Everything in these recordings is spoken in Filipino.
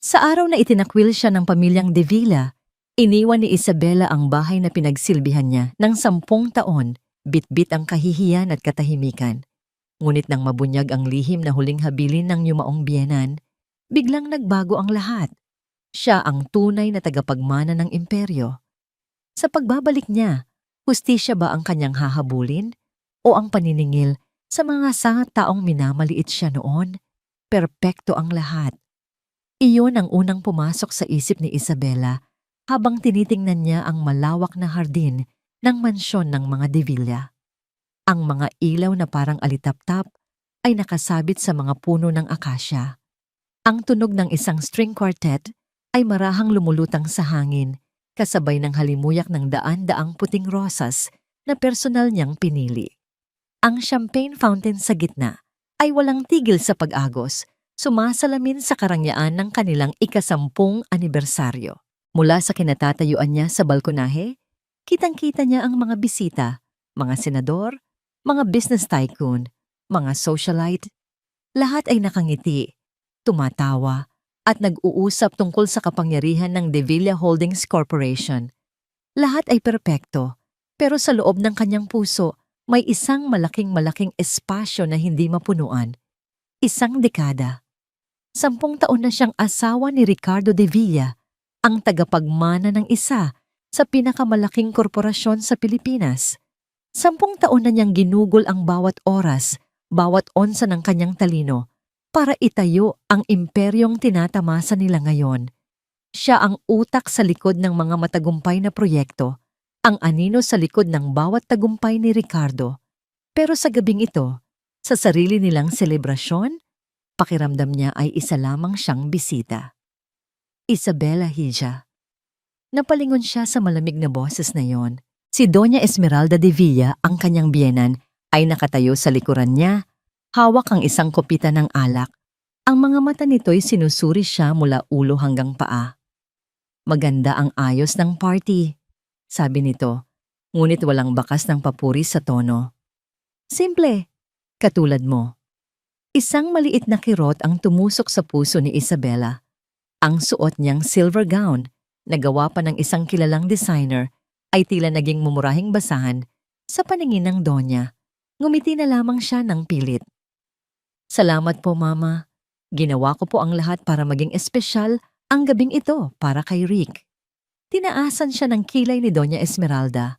Sa araw na itinakwil siya ng pamilyang De Villa, iniwan ni Isabela ang bahay na pinagsilbihan niya ng 10 taon, bitbit ang kahihiyan at katahimikan. Ngunit nang mabunyag ang lihim na huling habilin ng yumaong biyenan, biglang nagbago ang lahat. Siya ang tunay na tagapagmana ng imperyo. Sa pagbabalik niya, hustisya ba ang kanyang hahabulin o ang paniningil sa mga taong minamaliit siya noon? Perpekto ang lahat. Iyon ang unang pumasok sa isip ni Isabela habang tinitingnan niya ang malawak na hardin ng mansyon ng mga De Villa. Ang mga ilaw na parang alitaptap ay nakasabit sa mga puno ng akasya. Ang tunog ng isang string quartet ay marahang lumulutang sa hangin, kasabay ng halimuyak ng daan-daang puting rosas na personal niyang pinili. Ang champagne fountain sa gitna ay walang tigil sa pag-agos, sumasalamin sa karangyaan ng kanilang ika-10 anibersaryo. Mula sa kinatatayuan niya sa balkonahe, kitang-kita niya ang mga bisita, mga senador, mga business tycoon, mga socialite. Lahat ay nakangiti, tumatawa, at nag-uusap tungkol sa kapangyarihan ng De Villa Holdings Corporation. Lahat ay perpekto, pero sa loob ng kanyang puso, may isang malaking espasyo na hindi mapunuan. Isang dekada. 10 taon na siyang asawa ni Ricardo De Villa, ang tagapagmana ng isa sa pinakamalaking korporasyon sa Pilipinas. 10 taon na niyang ginugol ang bawat oras, bawat onsa ng kanyang talino para itayo ang imperyong tinatamasa nila ngayon. Siya ang utak sa likod ng mga matagumpay na proyekto, ang anino sa likod ng bawat tagumpay ni Ricardo. Pero sa gabing ito, sa sarili nilang selebrasyon, pakiramdam niya ay isa lamang siyang bisita. Isabela Hija. Napalingon siya sa malamig na boses na yon. Si Doña Esmeralda de Villa, ang kanyang biyenan, ay nakatayo sa likuran niya, hawak ang isang kopita ng alak. Ang mga mata nito'y sinusuri siya mula ulo hanggang paa. Maganda ang ayos ng party, sabi nito, ngunit walang bakas ng papuri sa tono. Simple, katulad mo. Isang maliit na kirot ang tumusok sa puso ni Isabela. Ang suot niyang silver gown, na gawa pa ng isang kilalang designer, ay tila naging mumurahing basahan sa paningin ng Donya. Ngumiti na lamang siya ng pilit. Salamat po, Mama. Ginawa ko po ang lahat para maging espesyal ang gabing ito para kay Rick. Tinaasan siya ng kilay ni Doña Esmeralda.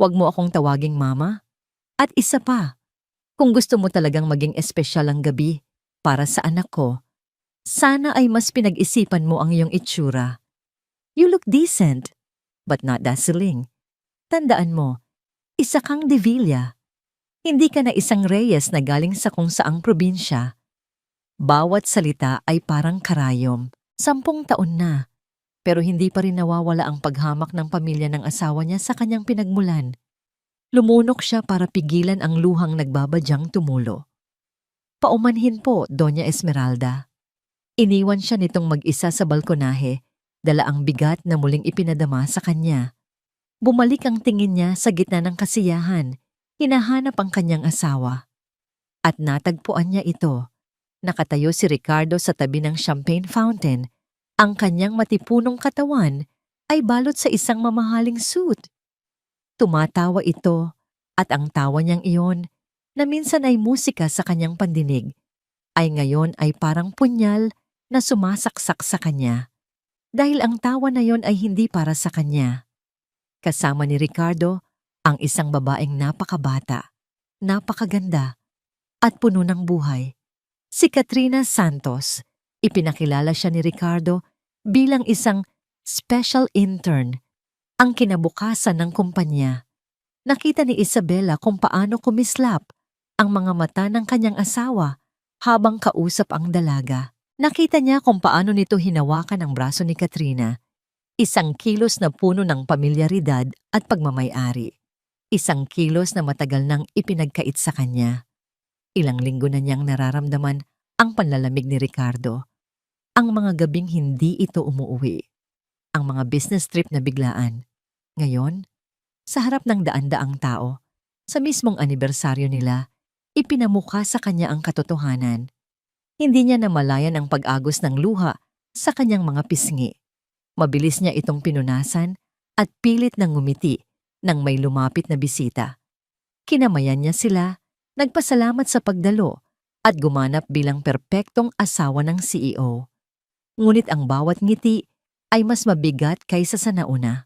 Huwag mo akong tawaging Mama. At isa pa, kung gusto mo talagang maging espesyal ang gabi para sa anak ko, sana ay mas pinag-isipan mo ang iyong itsura. You look decent, but not dazzling. Tandaan mo, isa kang De Villa. Hindi ka na isang Reyes na galing sa kung saang probinsya. Bawat salita ay parang karayom. 10 taon na, pero hindi pa rin nawawala ang paghamak ng pamilya ng asawa niya sa kanyang pinagmulan. Lumunok siya para pigilan ang luhang nagbabadyang tumulo. Paumanhin po, Doña Esmeralda. Iniwan siya nitong mag-isa sa balkonahe, dala ang bigat na muling ipinadama sa kanya. Bumalik ang tingin niya sa gitna ng kasiyahan, hinahanap ang kanyang asawa. At natagpuan niya ito. Nakatayo si Ricardo sa tabi ng champagne fountain. Ang kanyang matipunong katawan ay balot sa isang mamahaling suit. Tumatawa ito, at ang tawa niyang iyon, na minsan ay musika sa kanyang pandinig, ay ngayon ay parang punyal na sumasaksak sa kanya. Dahil ang tawa na yon ay hindi para sa kanya. Kasama ni Ricardo, ang isang babaeng napakabata, napakaganda, at puno ng buhay. Si Katrina Santos. Ipinakilala siya ni Ricardo bilang isang special intern, ang kinabukasan ng kumpanya. Nakita ni Isabela kung paano kumislap ang mga mata ng kanyang asawa habang kausap ang dalaga. Nakita niya kung paano nito hinawakan ang braso ni Katrina. Isang kilos na puno ng pamilyaridad at pagmamay-ari. Isang kilos na matagal nang ipinagkait sa kanya. Ilang linggo na niyang nararamdaman ang panlalamig ni Ricardo. Ang mga gabing hindi ito umuuwi. Ang mga business trip na biglaan. Ngayon, sa harap ng daan-daang tao, sa mismong anibersaryo nila, ipinamukha sa kanya ang katotohanan. Hindi niya namalayan ang pag-agos ng luha sa kanyang mga pisngi. Mabilis niya itong pinunasan at pilit na ngumiti nang may lumapit na bisita. Kinamayan niya sila, nagpasalamat sa pagdalo at gumanap bilang perpektong asawa ng CEO. Ngunit ang bawat ngiti ay mas mabigat kaysa sa nauna.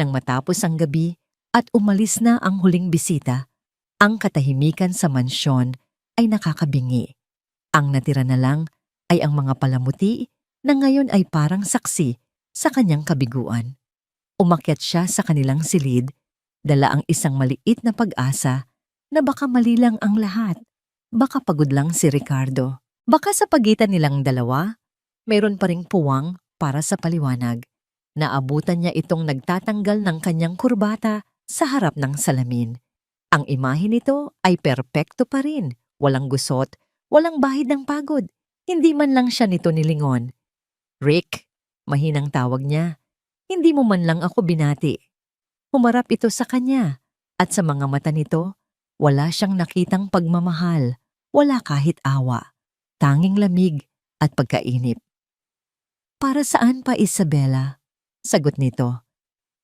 Nang matapos ang gabi at umalis na ang huling bisita, ang katahimikan sa mansyon ay nakakabingi. Ang natira na lang ay ang mga palamuti na ngayon ay parang saksi sa kanyang kabiguan. Umakyat siya sa kanilang silid, dala ang isang maliit na pag-asa na baka mali lang ang lahat. Baka pagod lang si Ricardo. Baka sa pagitan nilang dalawa, mayroon pa ring puwang para sa paliwanag. Naabutan niya itong nagtatanggal ng kanyang kurbata sa harap ng salamin. Ang imahe nito ay perpekto pa rin, walang gusot, walang bahid ng pagod. Hindi man lang siya nito nilingon. "Rick," mahinang tawag niya, "hindi mo man lang ako binati." Humarap ito sa kanya at sa mga mata nito, wala siyang nakitang pagmamahal, wala kahit awa, tanging lamig at pagkainip. "Para saan pa, Isabela?" Sagot nito.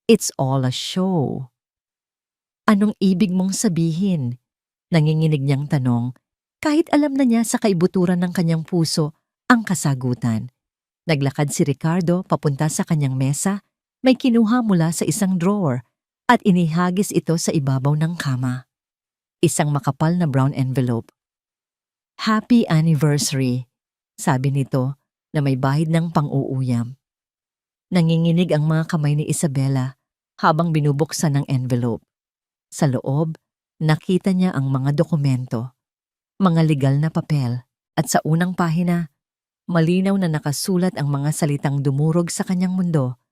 "It's all a show." "Anong ibig mong sabihin?" Nanginginig niyang tanong, kahit alam na niya sa kaibuturan ng kanyang puso ang kasagutan. Naglakad si Ricardo papunta sa kanyang mesa, may kinuha mula sa isang drawer at inihagis ito sa ibabaw ng kama. Isang makapal na brown envelope. "Happy anniversary," sabi nito na may bahid ng pang-uuyam. Nanginginig ang mga kamay ni Isabela habang binubuksan ang envelope. Sa loob, nakita niya ang mga dokumento, mga legal na papel, at sa unang pahina, malinaw na nakasulat ang mga salitang dumurog sa kanyang mundo.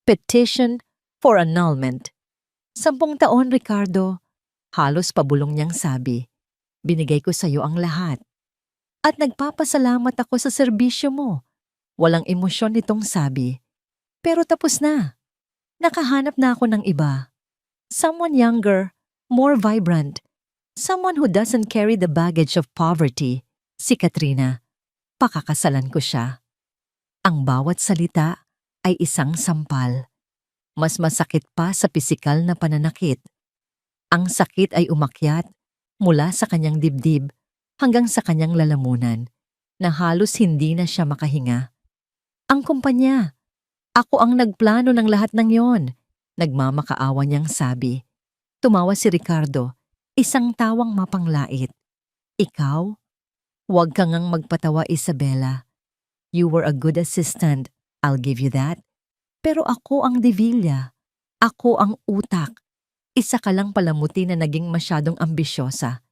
"Petition for annulment." 10 taon, Ricardo. Halos pabulong niyang sabi. "Binigay ko sa iyo ang lahat. At nagpapasalamat ako sa serbisyo mo." Walang emosyon nitong sabi. "Pero tapos na. Nakahanap na ako ng iba. Someone younger, more vibrant. Someone who doesn't carry the baggage of poverty." Si Katrina. Pakakasalan ko siya. Ang bawat salita ay isang sampal. Mas masakit pa sa pisikal na pananakit. Ang sakit ay umakyat mula sa kanyang dibdib hanggang sa kanyang lalamunan na halos hindi na siya makahinga. "Ang kumpanya. Ako ang nagplano ng lahat ng yon." Nagmamakaawa niyang sabi. Tumawa si Ricardo, isang tawang mapanglait. "Ikaw? Huwag ka ngang magpatawa, Isabela. You were a good assistant, I'll give you that. Pero ako ang Devilla. Ako ang utak. Isa ka lang palamuti na naging masyadong ambisyosa."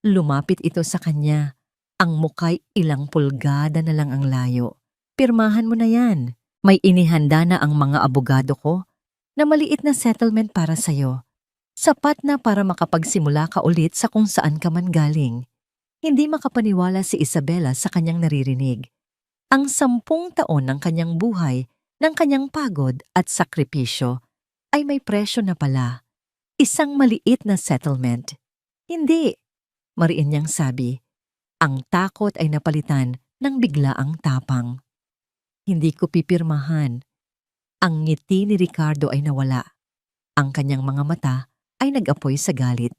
Lumapit ito sa kanya. Ang muka'y ilang pulgada na lang ang layo. "Pirmahan mo na yan. May inihanda na ang mga abogado ko na maliit na settlement para sa'yo. Sapat na para makapagsimula ka ulit sa kung saan ka man galing." Hindi makapaniwala si Isabela sa kanyang naririnig. Ang 10 taon ng kanyang buhay, ng kanyang pagod at sakripisyo, ay may presyo na pala. Isang maliit na settlement. "Hindi," mariin niyang sabi. Ang takot ay napalitan ng biglaang tapang. "Hindi ko pipirmahan." Ang ngiti ni Ricardo ay nawala. Ang kanyang mga mata ay nag-apoy sa galit.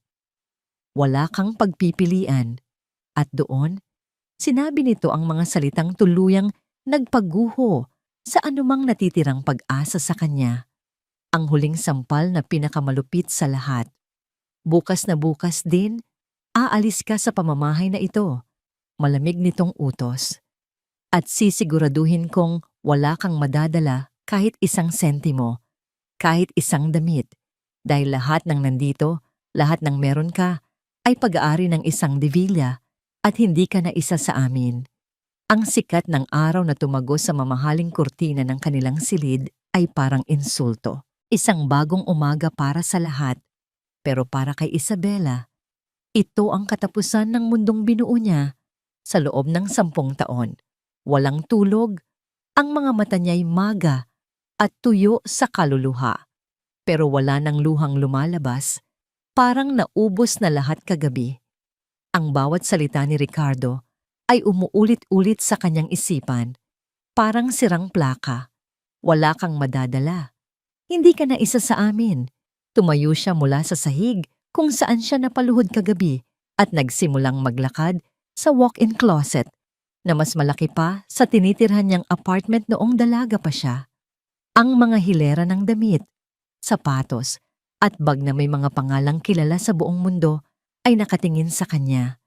"Wala kang pagpipilian." At doon, sinabi nito ang mga salitang tuluyang nagpaguho sa anumang natitirang pag-asa sa kanya. Ang huling sampal na pinakamalupit sa lahat. "Bukas na bukas din, aalis ka sa pamamahay na ito." Malamig nitong utos. "At sisiguraduhin kong wala kang madadala kahit isang sentimo, kahit isang damit. Dahil lahat ng nandito, lahat ng meron ka, ay pag-aari ng isang Devilla at hindi ka na isa sa amin." Ang sikat ng araw na tumagos sa mamahaling kurtina ng kanilang silid ay parang insulto. Isang bagong umaga para sa lahat. Pero para kay Isabela, ito ang katapusan ng mundong binuo niya sa loob ng 10 taon. Walang tulog, ang mga mata niya'y maga at tuyo sa kaluluha. Pero wala nang luhang lumalabas, parang naubos na lahat kagabi. Ang bawat salita ni Ricardo ay umuulit-ulit sa kanyang isipan. Parang sirang plaka. Wala kang madadala. Hindi ka na isa sa amin. Tumayo siya mula sa sahig kung saan siya napaluhod kagabi at nagsimulang maglakad sa walk-in closet na mas malaki pa sa tinitirhan niyang apartment noong dalaga pa siya. Ang mga hilera ng damit, sapatos, at bag na may mga pangalang kilala sa buong mundo ay nakatingin sa kanya.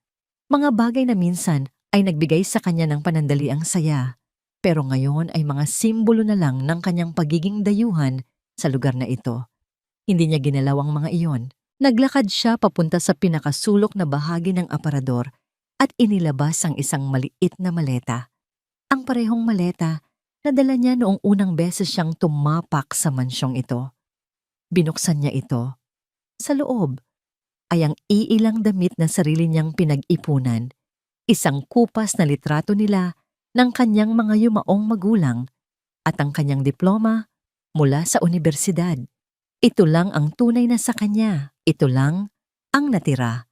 Mga bagay na minsan ay nagbigay sa kanya ng panandaliang saya, pero ngayon ay mga simbolo na lang ng kanyang pagiging dayuhan sa lugar na ito. Hindi niya ginalaw ang mga iyon. Naglakad siya papunta sa pinakasulok na bahagi ng aparador at inilabas ang isang maliit na maleta. Ang parehong maleta na dala niya noong unang beses siyang tumapak sa mansyong ito. Binuksan niya ito. Sa loob ay ang iilang damit na sarili niyang pinag-ipunan. Isang kupas na litrato nila ng kanyang mga yumaong magulang at ang kanyang diploma mula sa unibersidad. Ito lang ang tunay na sa kanya. Ito lang ang natira.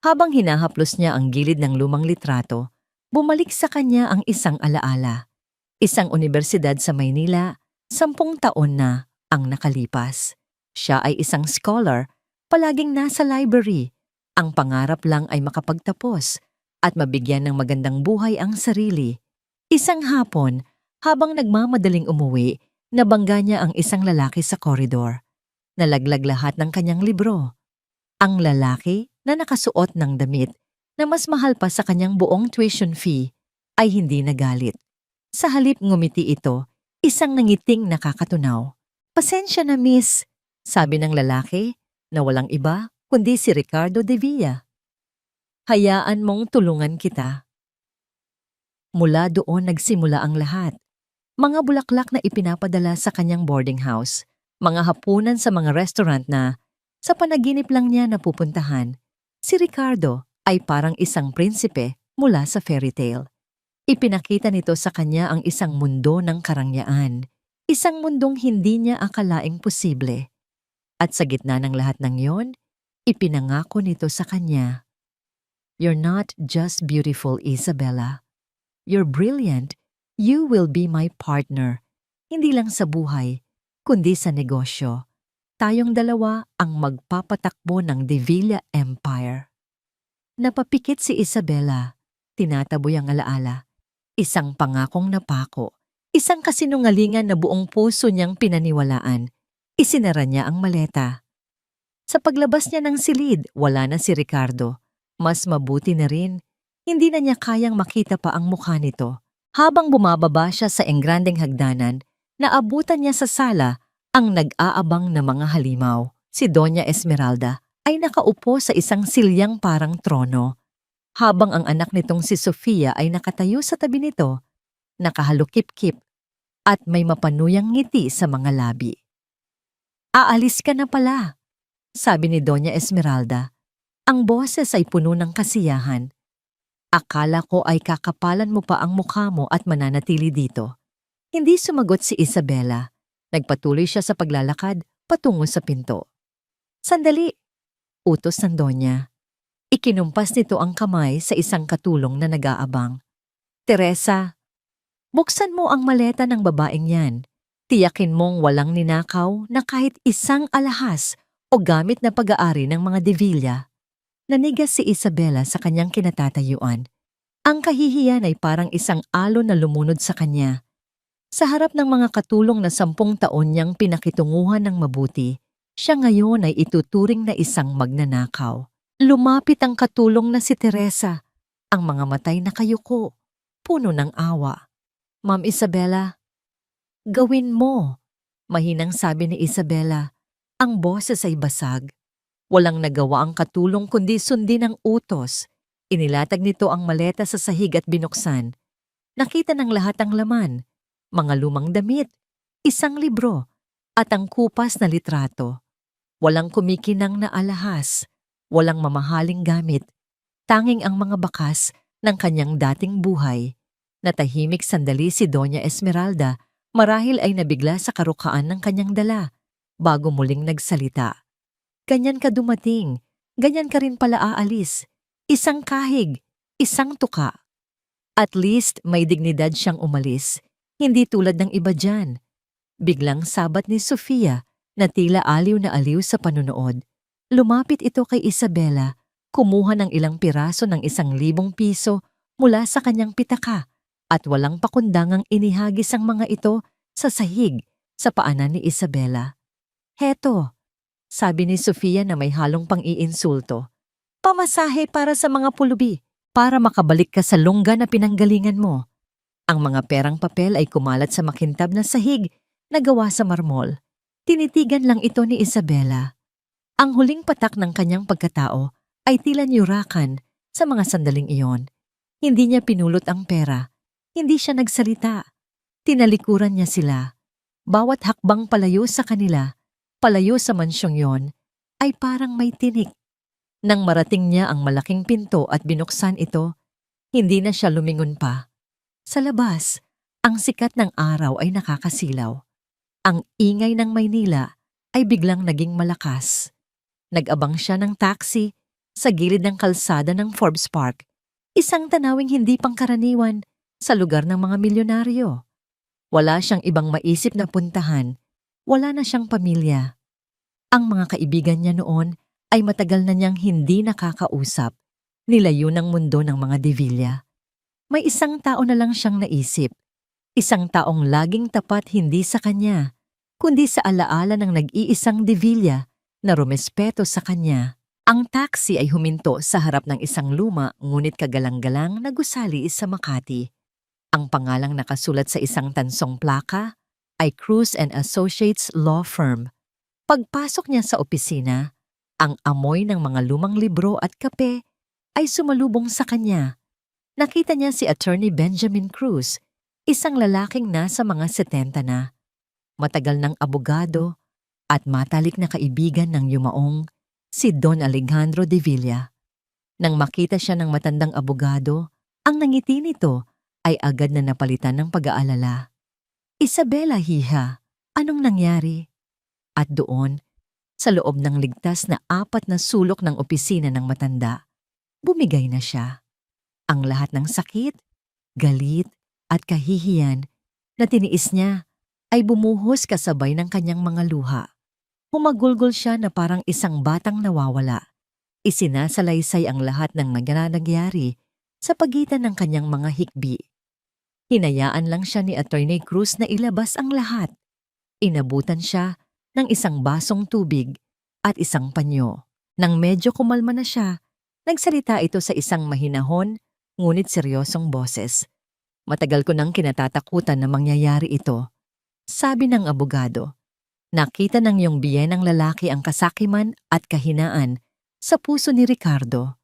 Habang hinahaplos niya ang gilid ng lumang litrato, bumalik sa kanya ang isang alaala. Isang unibersidad sa Maynila, 10 taon na ang nakalipas. Siya ay isang scholar, palaging nasa library. Ang pangarap lang ay makapagtapos at mabigyan ng magandang buhay ang sarili. Isang hapon, habang nagmamadaling umuwi, nabangga niya ang isang lalaki sa koridor. Nalaglag lahat ng kanyang libro. Ang lalaki na nakasuot ng damit na mas mahal pa sa kanyang buong tuition fee ay hindi nagalit. Sa halip ngumiti ito, isang nangiting nakakatunaw. "Pasensya na, miss," sabi ng lalaki na walang iba kundi si Ricardo de Villa. "Hayaan mong tulungan kita." Mula doon nagsimula ang lahat. Mga bulaklak na ipinapadala sa kanyang boarding house, mga hapunan sa mga restaurant na sa panaginip lang niya napupuntahan. Si Ricardo ay parang isang prinsipe mula sa fairy tale. Ipinakita nito sa kanya ang isang mundo ng karangyaan, isang mundong hindi niya akalaing posible. At sa gitna ng lahat ng yon, ipinangako nito sa kanya, "You're not just beautiful, Isabella. You're brilliant. You will be my partner. Hindi lang sa buhay, kundi sa negosyo. Tayong dalawa ang magpapatakbo ng De Villa Empire." Napapikit si Isabella. Tinataboy ang alaala. Isang pangakong napako. Isang kasinungalingan na buong puso niyang pinaniwalaan. Isinara niya ang maleta. Sa paglabas niya ng silid, wala na si Ricardo. Mas mabuti na rin, hindi na niya kayang makita pa ang mukha nito. Habang bumababa siya sa engrandeng hagdanan, naabutan niya sa sala ang nag-aabang na mga halimaw. Si Doña Esmeralda ay nakaupo sa isang silyang parang trono, habang ang anak nitong si Sofia ay nakatayo sa tabi nito, nakahalukip-kip at may mapanuyang ngiti sa mga labi. "Aalis ka na pala," sabi ni Doña Esmeralda. Ang boses ay puno ng kasiyahan. "Akala ko ay kakapalan mo pa ang mukha mo at mananatili dito." Hindi sumagot si Isabella. Nagpatuloy siya sa paglalakad patungo sa pinto. "Sandali," utos ng Donya. Ikinumpas nito ang kamay sa isang katulong na nag-aabang. "Teresa, buksan mo ang maleta ng babaeng yan. Tiyakin mong walang ninakaw na kahit isang alahas o gamit na pag-aari ng mga De Villa." Nanigas si Isabella sa kanyang kinatatayuan. Ang kahihiyan ay parang isang alon na lumunod sa kanya. Sa harap ng mga katulong na 10 taon niyang pinakitunguhan ng mabuti, siya ngayon ay ituturing na isang magnanakaw. Lumapit ang katulong na si Teresa, ang mga matay na kayuko, puno ng awa. "Ma'am Isabella, gawin mo," mahinang sabi ni Isabella. Ang boses ay basag. Walang nagawa ang katulong kundi sundin ang utos. Inilatag nito ang maleta sa sahig at binuksan. Nakita ng lahat ang laman, mga lumang damit, isang libro, at ang kupas na litrato. Walang kumikinang na alahas, walang mamahaling gamit, tanging ang mga bakas ng kanyang dating buhay. Natahimik sandali si Doña Esmeralda, marahil ay nabigla sa karukaan ng kanyang dala, bago muling nagsalita. "Ganyan ka dumating, ganyan ka rin pala aalis. Isang kahig, isang tuka." At least may dignidad siyang umalis. Hindi tulad ng iba dyan. Biglang sabat ni Sofia na tila aliw na aliw sa panunood. Lumapit ito kay Isabela, kumuha ng ilang piraso ng 1,000 piso mula sa kanyang pitaka at walang pakundangang inihagis ang mga ito sa sahig sa paanan ni Isabela. Heto, sabi ni Sofia na may halong pang-iinsulto. Pamasahe para sa mga pulubi, para makabalik ka sa lungga na pinanggalingan mo. Ang mga perang papel ay kumalat sa makintab na sahig na gawa sa marmol. Tinitigan lang ito ni Isabela. Ang huling patak ng kanyang pagkatao ay tila niyurakan sa mga sandaling iyon. Hindi niya pinulot ang pera. Hindi siya nagsalita. Tinalikuran niya sila. Bawat hakbang palayo sa kanila, palayo sa mansyong yon, ay parang may tinik. Nang marating niya ang malaking pinto at binuksan ito, hindi na siya lumingon pa. Sa labas, ang sikat ng araw ay nakakasilaw. Ang ingay ng Maynila ay biglang naging malakas. Nag-abang siya ng taxi sa gilid ng kalsada ng Forbes Park, isang tanawing hindi pangkaraniwan sa lugar ng mga milyonaryo. Wala siyang ibang maisip na puntahan, wala na siyang pamilya. Ang mga kaibigan niya noon ay matagal na niyang hindi nakakausap, nilayo ng mundo ng mga Devilla. May isang tao na lang siyang naisip, isang taong laging tapat hindi sa kanya, kundi sa alaala ng nag-iisang Devilla na rumespeto sa kanya. Ang taxi ay huminto sa harap ng isang luma ngunit kagalang-galang na gusali sa Makati. Ang pangalang nakasulat sa isang tansong plaka ay Cruz and Associates Law Firm. Pagpasok niya sa opisina, ang amoy ng mga lumang libro at kape ay sumalubong sa kanya. Nakita niya si Attorney Benjamin Cruz, isang lalaking nasa mga 70 na. Matagal ng abogado at matalik na kaibigan ng yumaong si Don Alejandro Devilla. Nang makita siya ng matandang abogado, ang nangiti nito ay agad na napalitan ng pag-aalala. Isabela, hiha, anong nangyari? At doon, sa loob ng ligtas na 4 na sulok ng opisina ng matanda, bumigay na siya. Ang lahat ng sakit, galit at kahihiyan na tiniis niya ay bumuhos kasabay ng kanyang mga luha. Humagulgol siya na parang isang batang nawawala. Isinasalaysay ang lahat ng nangyari sa pagitan ng kanyang mga hikbi. Hinayaan lang siya ni Attorney Cruz na ilabas ang lahat. Inabutan siya ng isang basong tubig at isang panyo. Nang medyo kumalma na siya, nagsalita ito sa isang mahinahon ngunit seryosong boses. Matagal ko nang kinatatakutan na mangyayari ito. Sabi ng abogado, nakita ng iyong biyenang lalaki ang kasakiman at kahinaan sa puso ni Ricardo.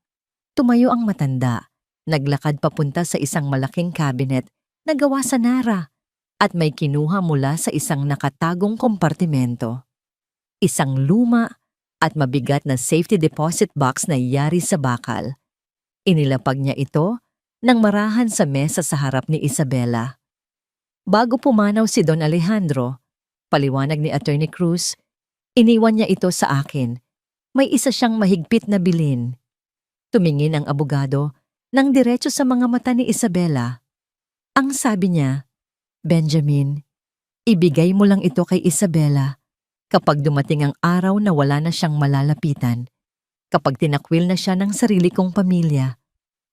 Tumayo ang matanda, naglakad papunta sa isang malaking cabinet na gawa sa Nara at may kinuha mula sa isang nakatagong kompartimento. Isang luma at mabigat na safety deposit box na yari sa bakal. Inilapag niya ito nang marahan sa mesa sa harap ni Isabela. Bago pumanaw si Don Alejandro, paliwanag ni Attorney Cruz, iniwan niya ito sa akin. May isa siyang mahigpit na bilin. Tumingin ang abogado nang diretso sa mga mata ni Isabela. Ang sabi niya, Benjamin, ibigay mo lang ito kay Isabela kapag dumating ang araw na wala na siyang malalapitan. Kapag tinakwil na siya ng sarili kong pamilya,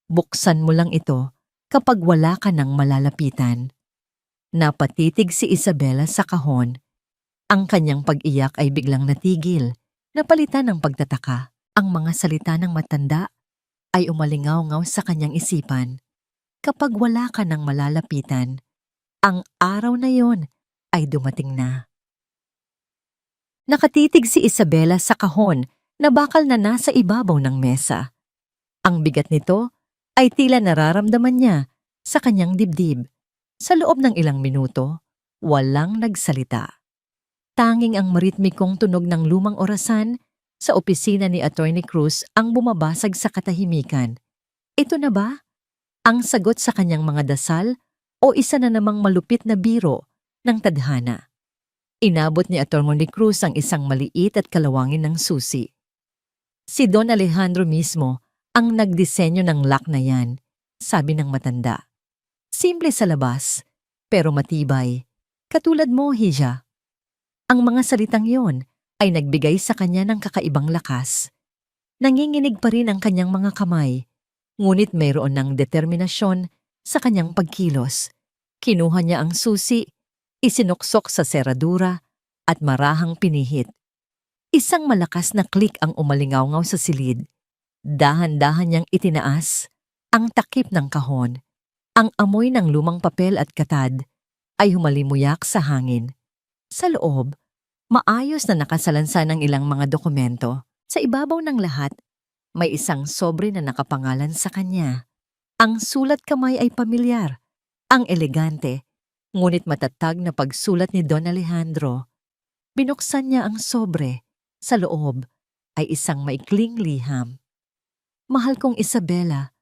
buksan mo lang ito kapag wala ka nang malalapitan. Napatitig si Isabela sa kahon. Ang kanyang pag-iyak ay biglang natigil, napalitan ng pagtataka. Ang mga salita ng matanda ay umalingaw-ngaw sa kanyang isipan. Kapag wala ka nang malalapitan, ang araw na yon ay dumating na. Nakatitig si Isabela sa kahon na bakal na nasa ibabaw ng mesa. Ang bigat nito ay tila nararamdaman niya sa kanyang dibdib. Sa loob ng ilang minuto, walang nagsalita. Tanging ang maritmikong tunog ng lumang orasan sa opisina ni Attorney Cruz ang bumabasag sa katahimikan. Ito na ba ang sagot sa kanyang mga dasal o isa na namang malupit na biro ng tadhana? Inabot ni Attorney Cruz ang isang maliit at kalawangin ng susi. Si Don Alejandro mismo ang nagdisenyo ng lock na yan, sabi ng matanda. Simple sa labas, pero matibay. Katulad mo, Hija. Ang mga salitang yon ay nagbigay sa kanya ng kakaibang lakas. Nanginginig pa rin ang kanyang mga kamay, ngunit mayroon ng determinasyon sa kanyang pagkilos. Kinuha niya ang susi, isinuksok sa seradura, at marahang pinihit. Isang malakas na klik ang umalingawngaw sa silid. Dahan-dahan niyang itinaas ang takip ng kahon. Ang amoy ng lumang papel at katad ay humalimuyak sa hangin. Sa loob, maayos na nakasalansan ng ilang mga dokumento. Sa ibabaw ng lahat, may isang sobre na nakapangalan sa kanya. Ang sulat kamay ay pamilyar, ang elegante, ngunit matatag na pagsulat ni Don Alejandro. Binuksan niya ang sobre. Sa loob ay isang maikling liham. Mahal kong Isabela,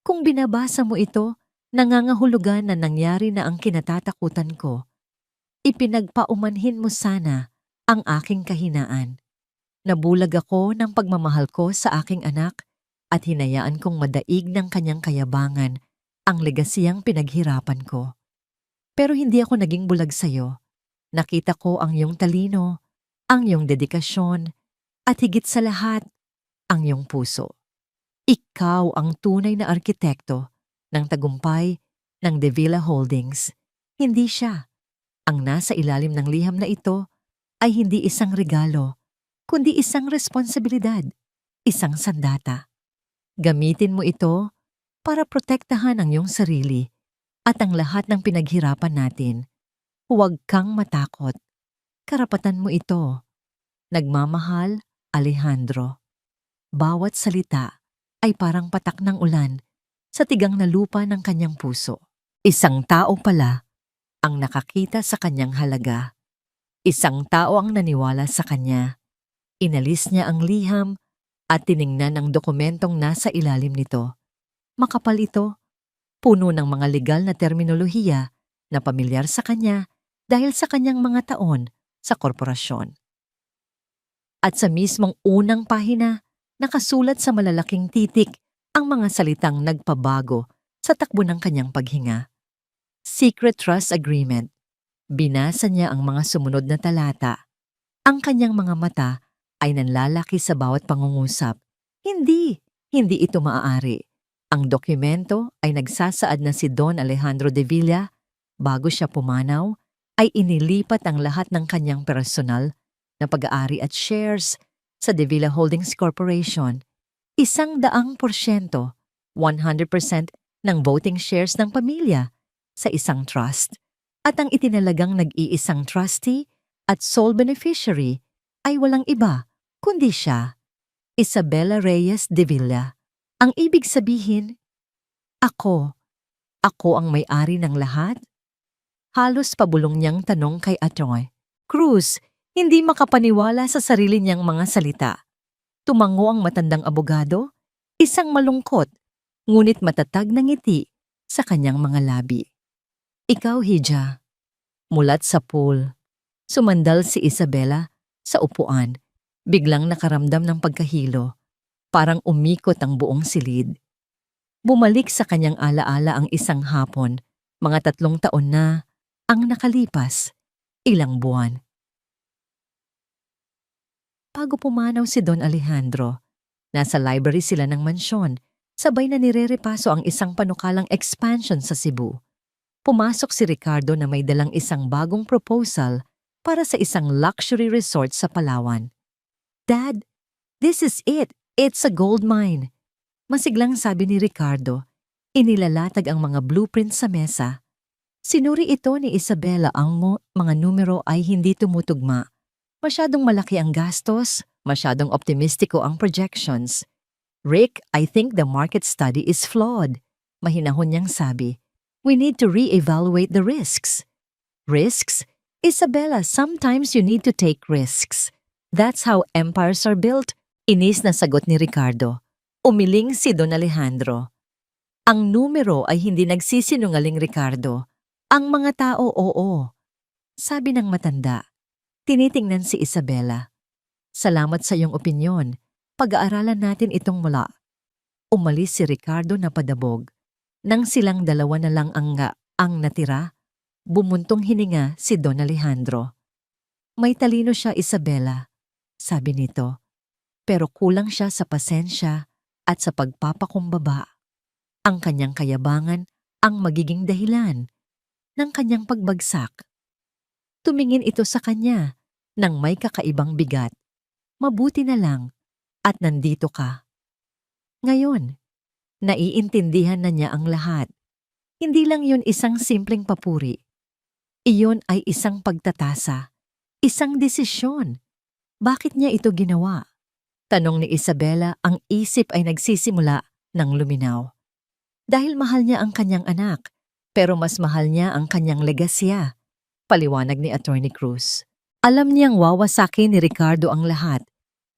kung binabasa mo ito, nangangahulugan na nangyari na ang kinatatakutan ko. Ipinagpaumanhin mo sana ang aking kahinaan. Nabulag ako ng pagmamahal ko sa aking anak at hinayaan kong madaig ng kanyang kayabangan ang legasiyang pinaghirapan ko. Pero hindi ako naging bulag sa'yo. Nakita ko ang iyong talino, ang iyong dedikasyon, at higit sa lahat, ang iyong puso. Ikaw ang tunay na arkitekto ng tagumpay ng De Villa Holdings. Hindi siya. Ang nasa ilalim ng liham na ito ay hindi isang regalo, kundi isang responsibilidad, isang sandata. Gamitin mo ito para protektahan ang iyong sarili at ang lahat ng pinaghirapan natin. Huwag kang matakot. Karapatan mo ito. Nagmamahal, Alejandro. Bawat salita ay parang patak ng ulan sa tigang na lupa ng kanyang puso. Isang tao pala ang nakakita sa kanyang halaga. Isang tao ang naniwala sa kanya. Inalis niya ang liham at tiningnan ang dokumentong nasa ilalim nito. Makapal ito, puno ng mga legal na terminolohiya na pamilyar sa kanya dahil sa kanyang mga taon sa korporasyon. At sa mismong unang pahina, nakasulat sa malalaking titik ang mga salitang nagpabago sa takbo ng kanyang paghinga. Secret Trust Agreement. Binasa niya ang mga sumunod na talata. Ang kanyang mga mata ay nanlalaki sa bawat pangungusap. Hindi ito maaari. Ang dokumento ay nagsasaad na si Don Alejandro de Villa, bago siya pumanaw, ay inilipat ang lahat ng kanyang personal na pag-aari at shares sa De Villa Holdings Corporation. 100%, 100% ng voting shares ng pamilya sa isang trust. At ang itinalagang nag-iisang trustee at sole beneficiary ay walang iba kundi siya, Isabela Reyes de Villa. Ang ibig sabihin, ako ang may-ari ng lahat? Halos pabulong niyang tanong kay Atoy. Cruz, hindi makapaniwala sa sarili niyang mga salita. Tumango ang matandang abogado, isang malungkot, ngunit matatag na ngiti sa kanyang mga labi. Ikaw, Hija. Mulat sa pool. Sumandal si Isabela sa upuan, biglang nakaramdam ng pagkahilo. Parang umikot ang buong silid. Bumalik sa kanyang alaala ang isang hapon, mga 3 taon na ang nakalipas, ilang buwan. Bago pumanaw si Don Alejandro, nasa library sila ng mansyon, sabay na nirerepaso ang isang panukalang expansion sa Cebu. Pumasok si Ricardo na may dalang isang bagong proposal para sa isang luxury resort sa Palawan. Dad, this is it. It's a gold mine. Masiglang sabi ni Ricardo, inilalatag ang mga blueprints sa mesa. Sinuri ito ni Isabela ang mga numero ay hindi tumutugma. Masyadong malaki ang gastos, masyadong optimistiko ang projections. Rick, I think the market study is flawed. Mahinahon niyang sabi. We need to re-evaluate the risks. Risks? Isabela, sometimes you need to take risks. That's how empires are built. Inis na sagot ni Ricardo. Umiling si Don Alejandro. Ang numero ay hindi nagsisinungaling, Ricardo. Ang mga tao, oo. Sabi ng matanda. Tinitingnan si Isabela. Salamat sa iyong opinyon. Pag-aaralan natin itong mula. Umalis si Ricardo na padabog. Nang silang dalawa na lang ang natira, Bumuntong hininga si Don Alejandro. May talino siya, Isabela, sabi nito, pero kulang siya sa pasensya at sa pagpapakumbaba. Ang kanyang kayabangan ang magiging dahilan ng kanyang pagbagsak. Tumingin ito sa kanya nang may kakaibang bigat. Mabuti na lang at nandito ka. Ngayon, naiintindihan na niya ang lahat. Hindi lang yun isang simpleng papuri. Iyon ay isang pagtatasa, isang desisyon. Bakit niya ito ginawa? Tanong ni Isabela, ang isip ay nagsisimula ng luminaw. Dahil mahal niya ang kanyang anak, pero mas mahal niya ang kanyang legasya, paliwanag ni Attorney Cruz. Alam niyang wawasakin ni Ricardo ang lahat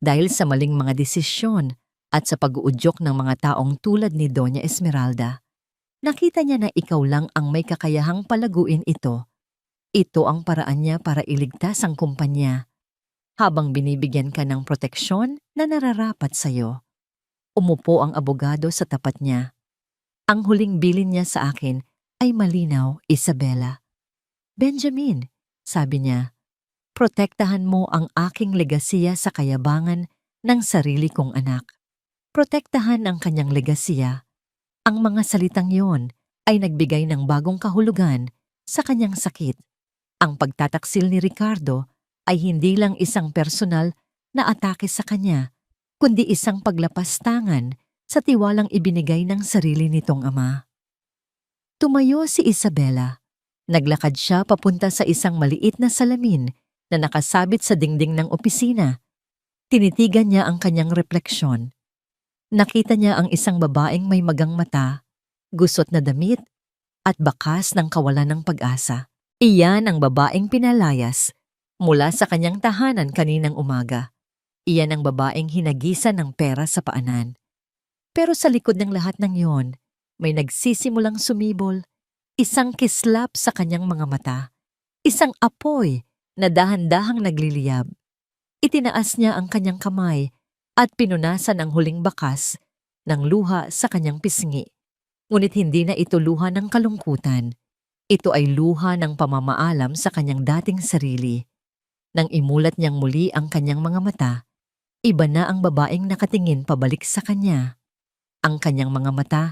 dahil sa maling mga desisyon at sa pag-uudyok ng mga taong tulad ni Doña Esmeralda. Nakita niya na ikaw lang ang may kakayahang palaguin ito. Ito ang paraan niya para iligtas ang kumpanya habang binibigyan ka ng proteksyon na nararapat sa iyo. Umupo ang abogado sa tapat niya. Ang huling bilin niya sa akin ay malinaw, Isabela. Benjamin, sabi niya, protektahan mo ang aking legasiya sa kayabangan ng sarili kong anak. Protektahan ang kanyang legasiya. Ang mga salitang yon ay nagbigay ng bagong kahulugan sa kanyang sakit. Ang pagtataksil ni Ricardo ay hindi lang isang personal na atake sa kanya, kundi isang paglapastangan sa tiwalang ibinigay ng sarili nitong ama. Tumayo si Isabela. Naglakad siya papunta sa isang maliit na salamin na nakasabit sa dingding ng opisina. Tinitigan niya ang kanyang refleksyon. Nakita niya ang isang babaeng may magang mata, gusot na damit, at bakas ng kawalan ng pag-asa. Iyan ang babaeng pinalayas mula sa kanyang tahanan kaninang umaga. Iyan ang babaeng hinagisan ng pera sa paanan. Pero sa likod ng lahat ng yon, may nagsisimulang sumibol, isang kislap sa kanyang mga mata, isang apoy na dahan-dahang nagliliyab. Itinaas niya ang kanyang kamay at pinunasan ang huling bakas ng luha sa kanyang pisngi. Ngunit hindi na ito luha ng kalungkutan. Ito ay luha ng pamamaalam sa kanyang dating sarili. Nang imulat niyang muli ang kanyang mga mata, iba na ang babaeng nakatingin pabalik sa kanya. Ang kanyang mga mata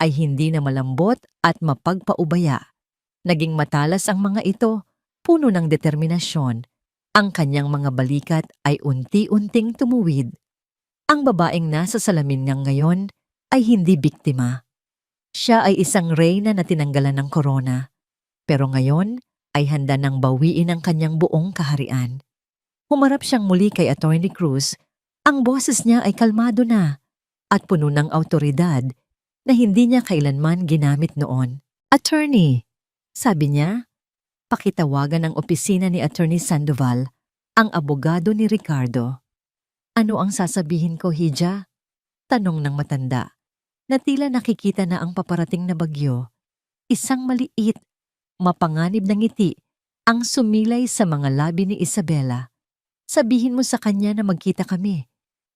ay hindi na malambot at mapagpaubaya. Naging matalas ang mga ito, puno ng determinasyon. Ang kanyang mga balikat ay unti-unting tumuwid. Ang babaeng nasa salamin niyang ngayon ay hindi biktima. Siya ay isang reyna na tinanggalan ng korona. Pero ngayon ay handa nang bawiin ang kanyang buong kaharian. Humarap siyang muli kay Attorney Cruz. Ang boses niya ay kalmado na at puno ng awtoridad na hindi niya kailanman ginamit noon. Attorney, sabi niya, pakitawagan ng opisina ni Attorney Sandoval, ang abogado ni Ricardo. Ano ang sasabihin ko, Hija? Tanong ng matanda, na tila nakikita na ang paparating na bagyo. Isang maliit, mapanganib na ngiti ang sumilay sa mga labi ni Isabela. Sabihin mo sa kanya na magkita kami,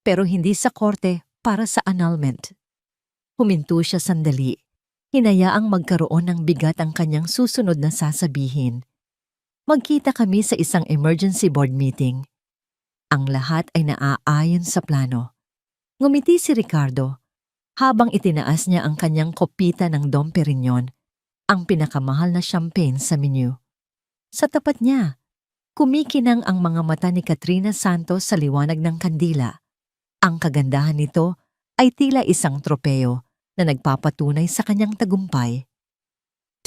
pero hindi sa korte para sa annulment. Huminto siya sandali. Hinayaang magkaroon ng bigat ang kanyang susunod na sasabihin. Magkita kami sa isang emergency board meeting. Ang lahat ay naaayon sa plano. Ngumiti si Ricardo habang itinaas niya ang kanyang kopita ng Dom Perignon, ang pinakamahal na champagne sa menu. Sa tapat niya, kumikinang ang mga mata ni Katrina Santos sa liwanag ng kandila. Ang kagandahan nito ay tila isang tropeo na nagpapatunay sa kanyang tagumpay.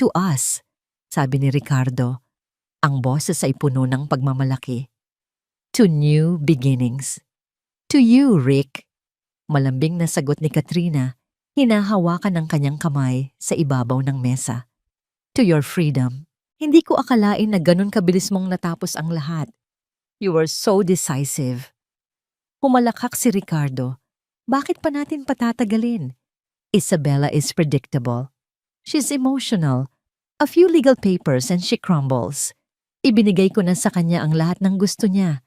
To us, sabi ni Ricardo, ang boses ay puno ng pagmamalaki. To new beginnings. To you, Rick. Malambing na sagot ni Katrina, hinahawakan ng kanyang kamay sa ibabaw ng mesa. To your freedom. Hindi ko akalain na ganun kabilis mong natapos ang lahat. You were so decisive. Humalakak si Ricardo. Bakit pa natin patatagalin? Isabela is predictable. She's emotional. A few legal papers and she crumbles. Ibinigay ko na sa kanya ang lahat ng gusto niya.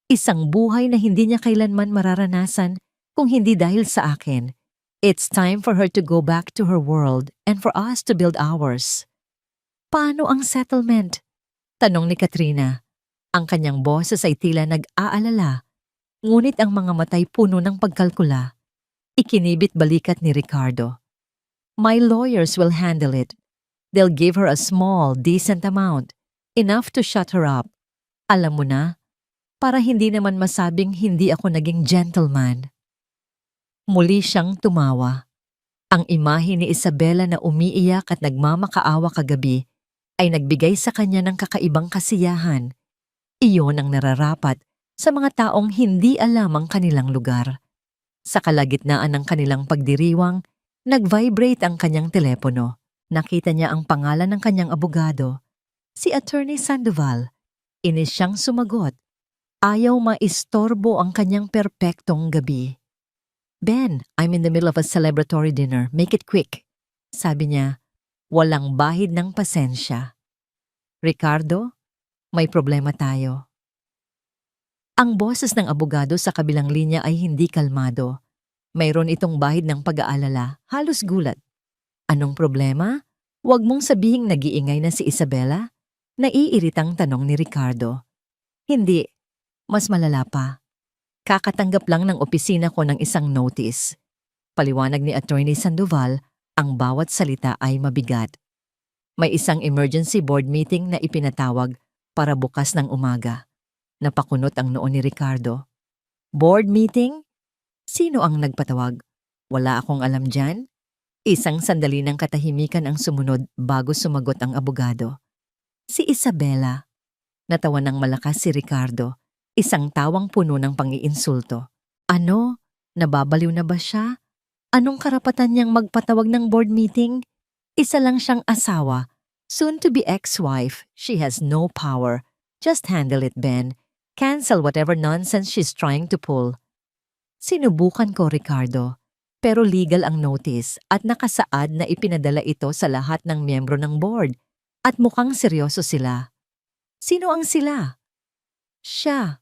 Isang buhay na hindi niya kailanman mararanasan kung hindi dahil sa akin. It's time for her to go back to her world and for us to build ours. Paano ang settlement? Tanong ni Katrina. Ang kanyang boses ay tila nag-aalala, ngunit ang mga matay puno ng pagkalkula. Ikinibit balikat ni Ricardo. My lawyers will handle it. They'll give her a small, decent amount, enough to shut her up. Alam mo na, para hindi naman masabing hindi ako naging gentleman. Muli siyang tumawa. Ang imahe ni Isabela na umiiyak at nagmamakaawa kagabi ay nagbigay sa kanya ng kakaibang kasiyahan. Iyon ang nararapat sa mga taong hindi alam ang kanilang lugar. Sa kalagitnaan ng kanilang pagdiriwang, nag-vibrate ang kanyang telepono. Nakita niya ang pangalan ng kanyang abogado, si Attorney Sandoval. Inis siyang sumagot. Ayaw maistorbo ang kanyang perpektong gabi. Ben, I'm in the middle of a celebratory dinner. Make it quick. Sabi niya, walang bahid ng pasensya. Ricardo, may problema tayo. Ang boses ng abogado sa kabilang linya ay hindi kalmado. Mayroon itong bahid ng pag-aalala, halos gulat. Anong problema? Huwag mong sabihing nag-iingay na si Isabela? Naiiritang tanong ni Ricardo. Hindi, mas malala pa. Kakatanggap lang ng opisina ko ng isang notice. Paliwanag ni Attorney Sandoval, ang bawat salita ay mabigat. May isang emergency board meeting na ipinatawag para bukas ng umaga. Napakunot ang noo ni Ricardo. Board meeting? Sino ang nagpatawag? Wala akong alam dyan. Isang sandali ng katahimikan ang sumunod bago sumagot ang abogado. Si Isabela. Natawa ng malakas si Ricardo, isang tawang puno ng pang-iinsulto. Ano? Nababaliw na ba siya? Anong karapatan niyang magpatawag ng board meeting? Isa lang siyang asawa, soon to be ex-wife. She has no power. Just handle it, Ben. Cancel whatever nonsense she's trying to pull. Sinubukan ko, Ricardo, pero legal ang notice at nakasaad na ipinadala ito sa lahat ng miyembro ng board at mukhang seryoso sila. Sino ang sila? Siya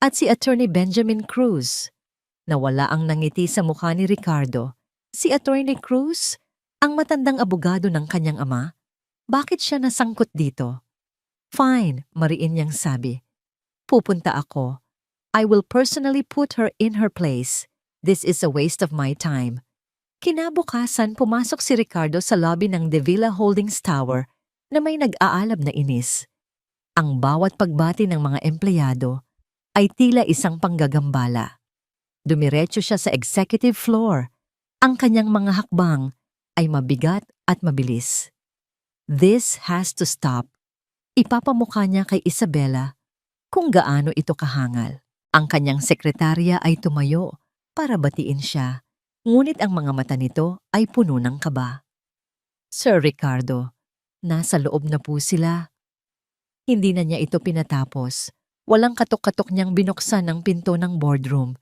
at si Attorney Benjamin Cruz. Nawala ang nangiti sa mukha ni Ricardo. Si Attorney Cruz, ang matandang abogado ng kanyang ama. Bakit siya nasangkot dito? Fine, mariin niyang sabi. Pupunta ako. I will personally put her in her place. This is a waste of my time. Kinabukasan, pumasok si Ricardo sa lobby ng De Villa Holdings Tower na may nag-aalab na inis. Ang bawat pagbati ng mga empleyado ay tila isang panggagambala. Dumiretso siya sa executive floor. Ang kanyang mga hakbang ay mabigat at mabilis. This has to stop. Ipapamukha niya kay Isabela kung gaano ito kahangal. Ang kanyang sekretarya ay tumayo para batiin siya, ngunit ang mga mata nito ay puno ng kaba. Sir Ricardo, nasa loob na po sila. Hindi na niya ito pinatapos. Walang katok-katok niyang binuksan ang pinto ng boardroom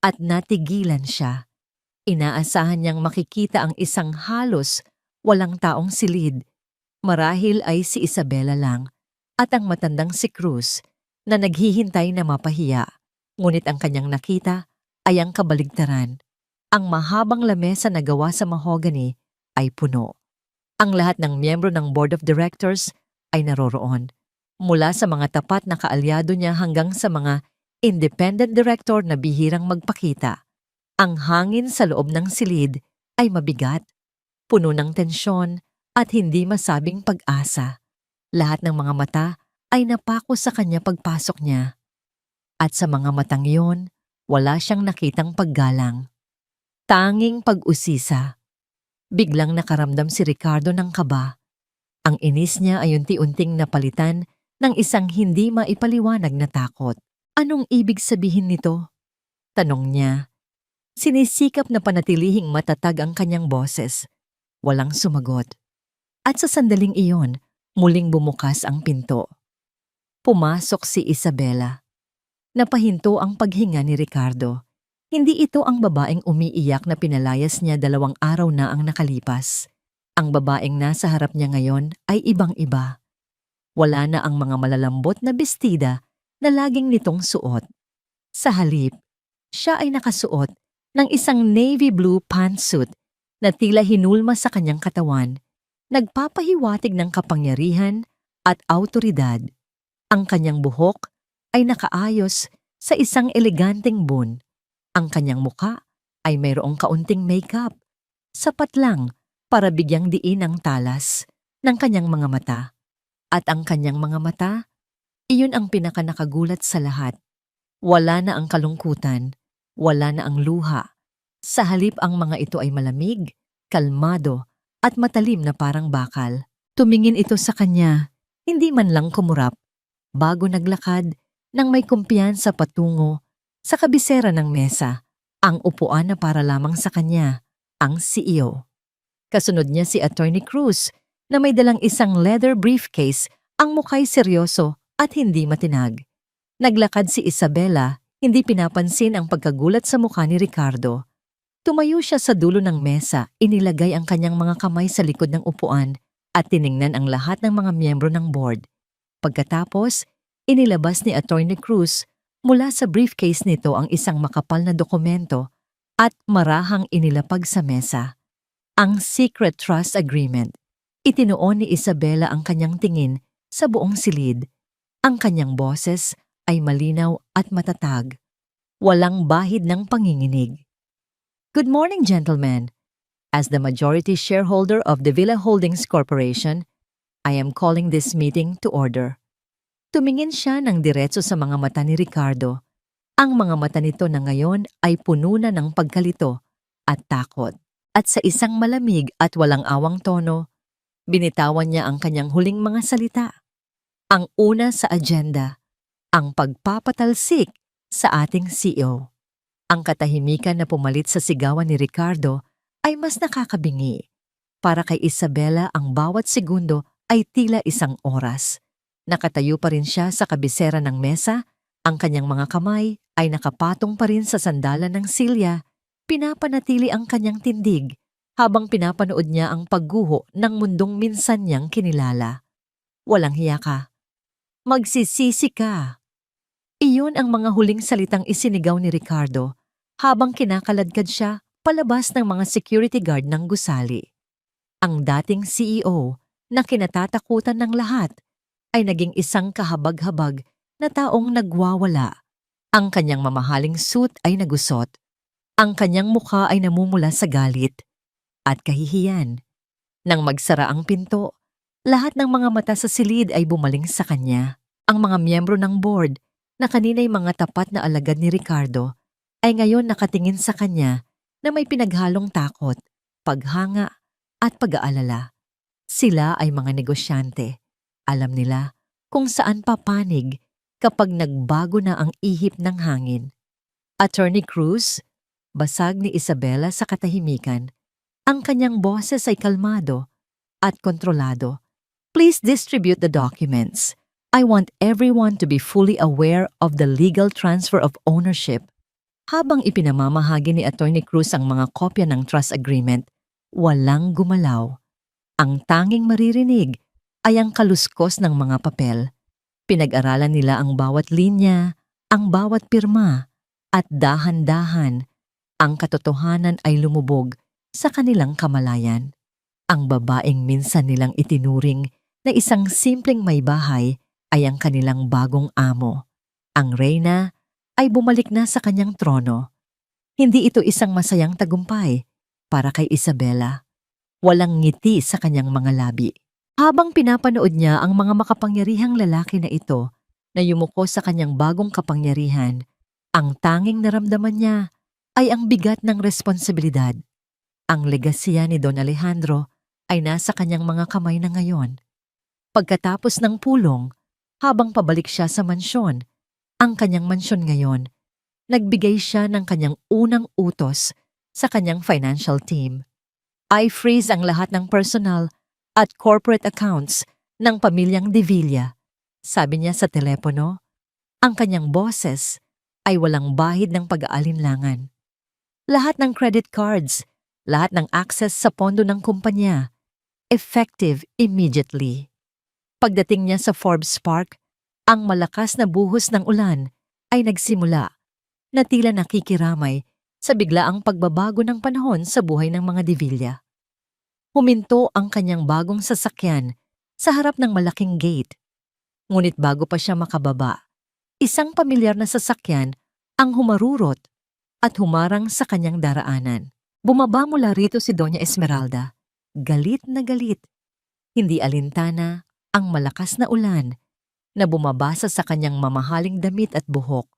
at natigilan siya. Inaasahan niyang makikita ang isang halos walang taong silid. Marahil ay si Isabela lang at ang matandang si Cruz na naghihintay na mapahiya. Ngunit ang kanyang nakita ay ang kabaligtaran. Ang mahabang lamesa na gawa sa mahogany ay puno. Ang lahat ng miyembro ng Board of Directors ay naroroon. Mula sa mga tapat na kaalyado niya hanggang sa mga independent director na bihirang magpakita. Ang hangin sa loob ng silid ay mabigat, puno ng tensyon at hindi masabing pag-asa. Lahat ng mga mata ay napako sa kanya pagpasok niya. At sa mga matang iyon, wala siyang nakitang paggalang. Tanging pag-usisa. Biglang nakaramdam si Ricardo ng kaba. Ang inis niya ay unti-unting napalitan ng isang hindi maipaliwanag na takot. Anong ibig sabihin nito? Tanong niya. Sinisikap na panatilihing matatag ang kanyang boses. Walang sumagot. At sa sandaling iyon, muling bumukas ang pinto. Pumasok si Isabela. Napahinto ang paghinga ni Ricardo. Hindi ito ang babaeng umiiyak na pinalayas niya 2 araw na ang nakalipas. Ang babaeng nasa harap niya ngayon ay ibang-iba. Wala na ang mga malalambot na bestida na laging nitong suot. Sa halip, siya ay nakasuot ng isang navy blue pantsuit na tila hinulma sa kanyang katawan. Nagpapahiwatig ng kapangyarihan at awtoridad. Ang kanyang buhok ay nakaayos sa isang eleganteng bun. Ang kanyang muka ay mayroong kaunting makeup, sapat lang para bigyang diin ang talas ng kanyang mga mata. At ang kanyang mga mata, iyon ang pinakanakagulat sa lahat. Wala na ang kalungkutan, wala na ang luha. Sa halip ang mga ito ay malamig, kalmado, at matalim na parang bakal. Tumingin ito sa kanya, hindi man lang kumurap, bago naglakad nang may kumpiyansa patungo sa kabisera ng mesa, ang upuan na para lamang sa kanya, ang CEO. Kasunod niya si Attorney Cruz na may dalang isang leather briefcase, ang mukha'y seryoso at hindi matinag. Naglakad si Isabela, hindi pinapansin ang pagkagulat sa mukha ni Ricardo. Tumayo siya sa dulo ng mesa, inilagay ang kanyang mga kamay sa likod ng upuan at tiningnan ang lahat ng mga miyembro ng board. Pagkatapos, inilabas ni Attorney Cruz mula sa briefcase nito ang isang makapal na dokumento at marahang inilapag sa mesa. Ang Secret Trust Agreement. Itinuon ni Isabela ang kanyang tingin sa buong silid. Ang kanyang boses ay malinaw at matatag. Walang bahid ng panginginig. Good morning, gentlemen. As the majority shareholder of the Villa Holdings Corporation, I am calling this meeting to order. Tumingin siya ng diretso sa mga mata ni Ricardo. Ang mga mata nito na ngayon ay puno na ng pagkalito at takot. At sa isang malamig at walang awang tono, binitawan niya ang kanyang huling mga salita. Ang una sa agenda, ang pagpapatalsik sa ating CEO. Ang katahimikan na pumalit sa sigawan ni Ricardo ay mas nakakabingi. Para kay Isabela ang bawat segundo ay tila isang oras. Nakatayo pa rin siya sa kabisera ng mesa, ang kanyang mga kamay ay nakapatong pa rin sa sandalan ng silya, pinapanatili ang kanyang tindig habang pinapanood niya ang pagguho ng mundong minsan niyang kinilala. Walang hiya ka. Magsisisi ka. Iyon ang mga huling salitang isinigaw ni Ricardo habang kinakaladkad siya palabas ng mga security guard ng gusali. Ang dating CEO na kinatatakutan ng lahat ay naging isang kahabag-habag na taong nagwawala. Ang kanyang mamahaling suit ay nagusot. Ang kanyang mukha ay namumula sa galit at kahihiyan. Nang magsara ang pinto, lahat ng mga mata sa silid ay bumaling sa kanya. Ang mga miyembro ng board na kanina'y mga tapat na alagad ni Ricardo ay ngayon nakatingin sa kanya na may pinaghalong takot, paghanga at pag-aalala. Sila ay mga negosyante. Alam nila kung saan papanig kapag nagbago na ang ihip ng hangin. Attorney Cruz, basag ni Isabela sa katahimikan. Ang kanyang boses ay kalmado at kontrolado. Please distribute the documents. I want everyone to be fully aware of the legal transfer of ownership. Habang ipinamamahagi ni Attorney Cruz ang mga kopya ng trust agreement, walang gumalaw. Ang tanging maririnig ay ang kaluskos ng mga papel. Pinag-aralan nila ang bawat linya, ang bawat pirma, at dahan-dahan, ang katotohanan ay lumubog sa kanilang kamalayan. Ang babaeng minsan nilang itinuring na isang simpleng may bahay ay ang kanilang bagong amo. Ang reyna ay bumalik na sa kanyang trono. Hindi ito isang masayang tagumpay para kay Isabela. Walang ngiti sa kanyang mga labi. Habang pinapanood niya ang mga makapangyarihang lalaki na ito na yumuko sa kanyang bagong kapangyarihan, ang tanging naramdaman niya ay ang bigat ng responsibilidad. Ang legasya ni Don Alejandro ay nasa kanyang mga kamay na ngayon. Pagkatapos ng pulong, habang pabalik siya sa mansyon, ang kanyang mansyon ngayon, nagbigay siya ng kanyang unang utos sa kanyang financial team. I-freeze ang lahat ng personal at corporate accounts ng pamilyang De Villa. Sabi niya sa telepono, ang kanyang boses ay walang bahid ng pag-aalinlangan. Lahat ng credit cards, lahat ng access sa pondo ng kumpanya, effective immediately. Pagdating niya sa Forbes Park, ang malakas na buhos ng ulan ay nagsimula na tila nakikiramay sa biglaang pagbabago ng panahon sa buhay ng mga De Villa. Huminto ang kanyang bagong sasakyan sa harap ng malaking gate. Ngunit bago pa siya makababa, isang pamilyar na sasakyan ang humarurot at humarang sa kanyang daraanan. Bumaba mula rito si Doña Esmeralda, galit na galit. Hindi alintana ang malakas na ulan na bumabasa sa kanyang mamahaling damit at buhok.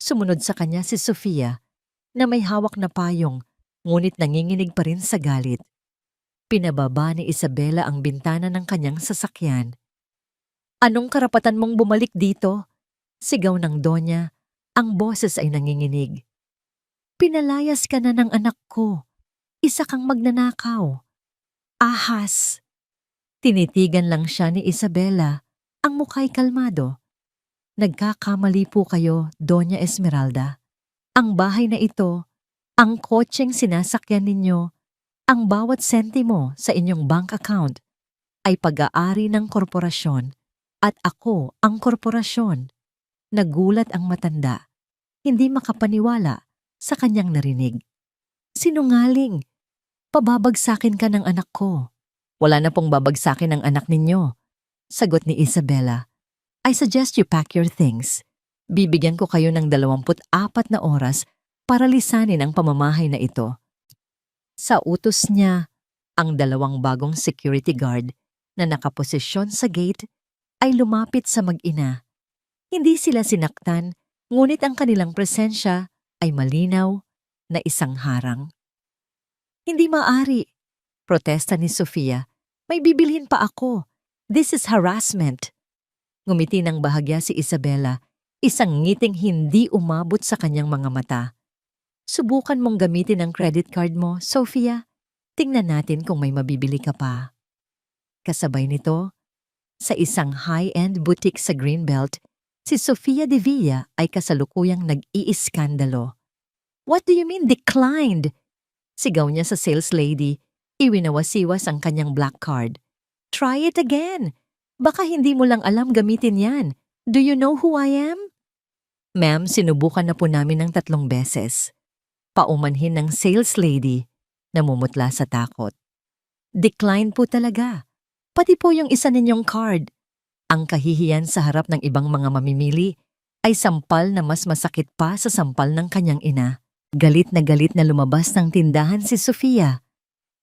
Sumunod sa kanya si Sofia na may hawak na payong ngunit nanginginig pa rin sa galit. Pinababa ni Isabela ang bintana ng kanyang sasakyan. "Anong karapatan mong bumalik dito?" Sigaw ng Donya, ang boses ay nanginginig. "Pinalayas ka na ng anak ko. Isa kang magnanakaw. Ahas!" Tinitigan lang siya ni Isabela, ang mukha'y kalmado. "Nagkakamali po kayo, Doña Esmeralda. Ang bahay na ito, ang kotseng sinasakyan ninyo, ang bawat sentimo sa inyong bank account ay pag-aari ng korporasyon at ako ang korporasyon." Nagulat ang matanda, hindi makapaniwala sa kanyang narinig. "Sinungaling! Pababagsakin ka ng anak ko." "Wala na pong babagsakin ng anak ninyo," sagot ni Isabela. "I suggest you pack your things. Bibigyan ko kayo ng 24 na oras para lisanin ang pamamahay na ito." Sa utos niya, ang 2 bagong security guard na nakaposisyon sa gate ay lumapit sa mag-ina. Hindi sila sinaktan, ngunit ang kanilang presensya ay malinaw na isang harang. "Hindi maaari," protesta ni Sofia. "May bibilhin pa ako. This is harassment." Ngumiti ng bahagya si Isabela, isang ngiting hindi umabot sa kanyang mga mata. "Subukan mong gamitin ang credit card mo, Sofia. Tingnan natin kung may mabibili ka pa." Kasabay nito, sa isang high-end boutique sa Greenbelt, si Sofia de Villa ay kasalukuyang nag-iiskandalo. "What do you mean declined?" Sigaw niya sa sales lady. Iwinawasiwas ang kanyang black card. "Try it again. Baka hindi mo lang alam gamitin yan. Do you know who I am?" "Ma'am, sinubukan na po namin ng 3 beses." Paumanhin ng sales lady, namumutla sa takot. "Decline po talaga. Pati po yung isa ninyong card." Ang kahihiyan sa harap ng ibang mga mamimili ay sampal na mas masakit pa sa sampal ng kanyang ina. Galit na lumabas ng tindahan si Sofia.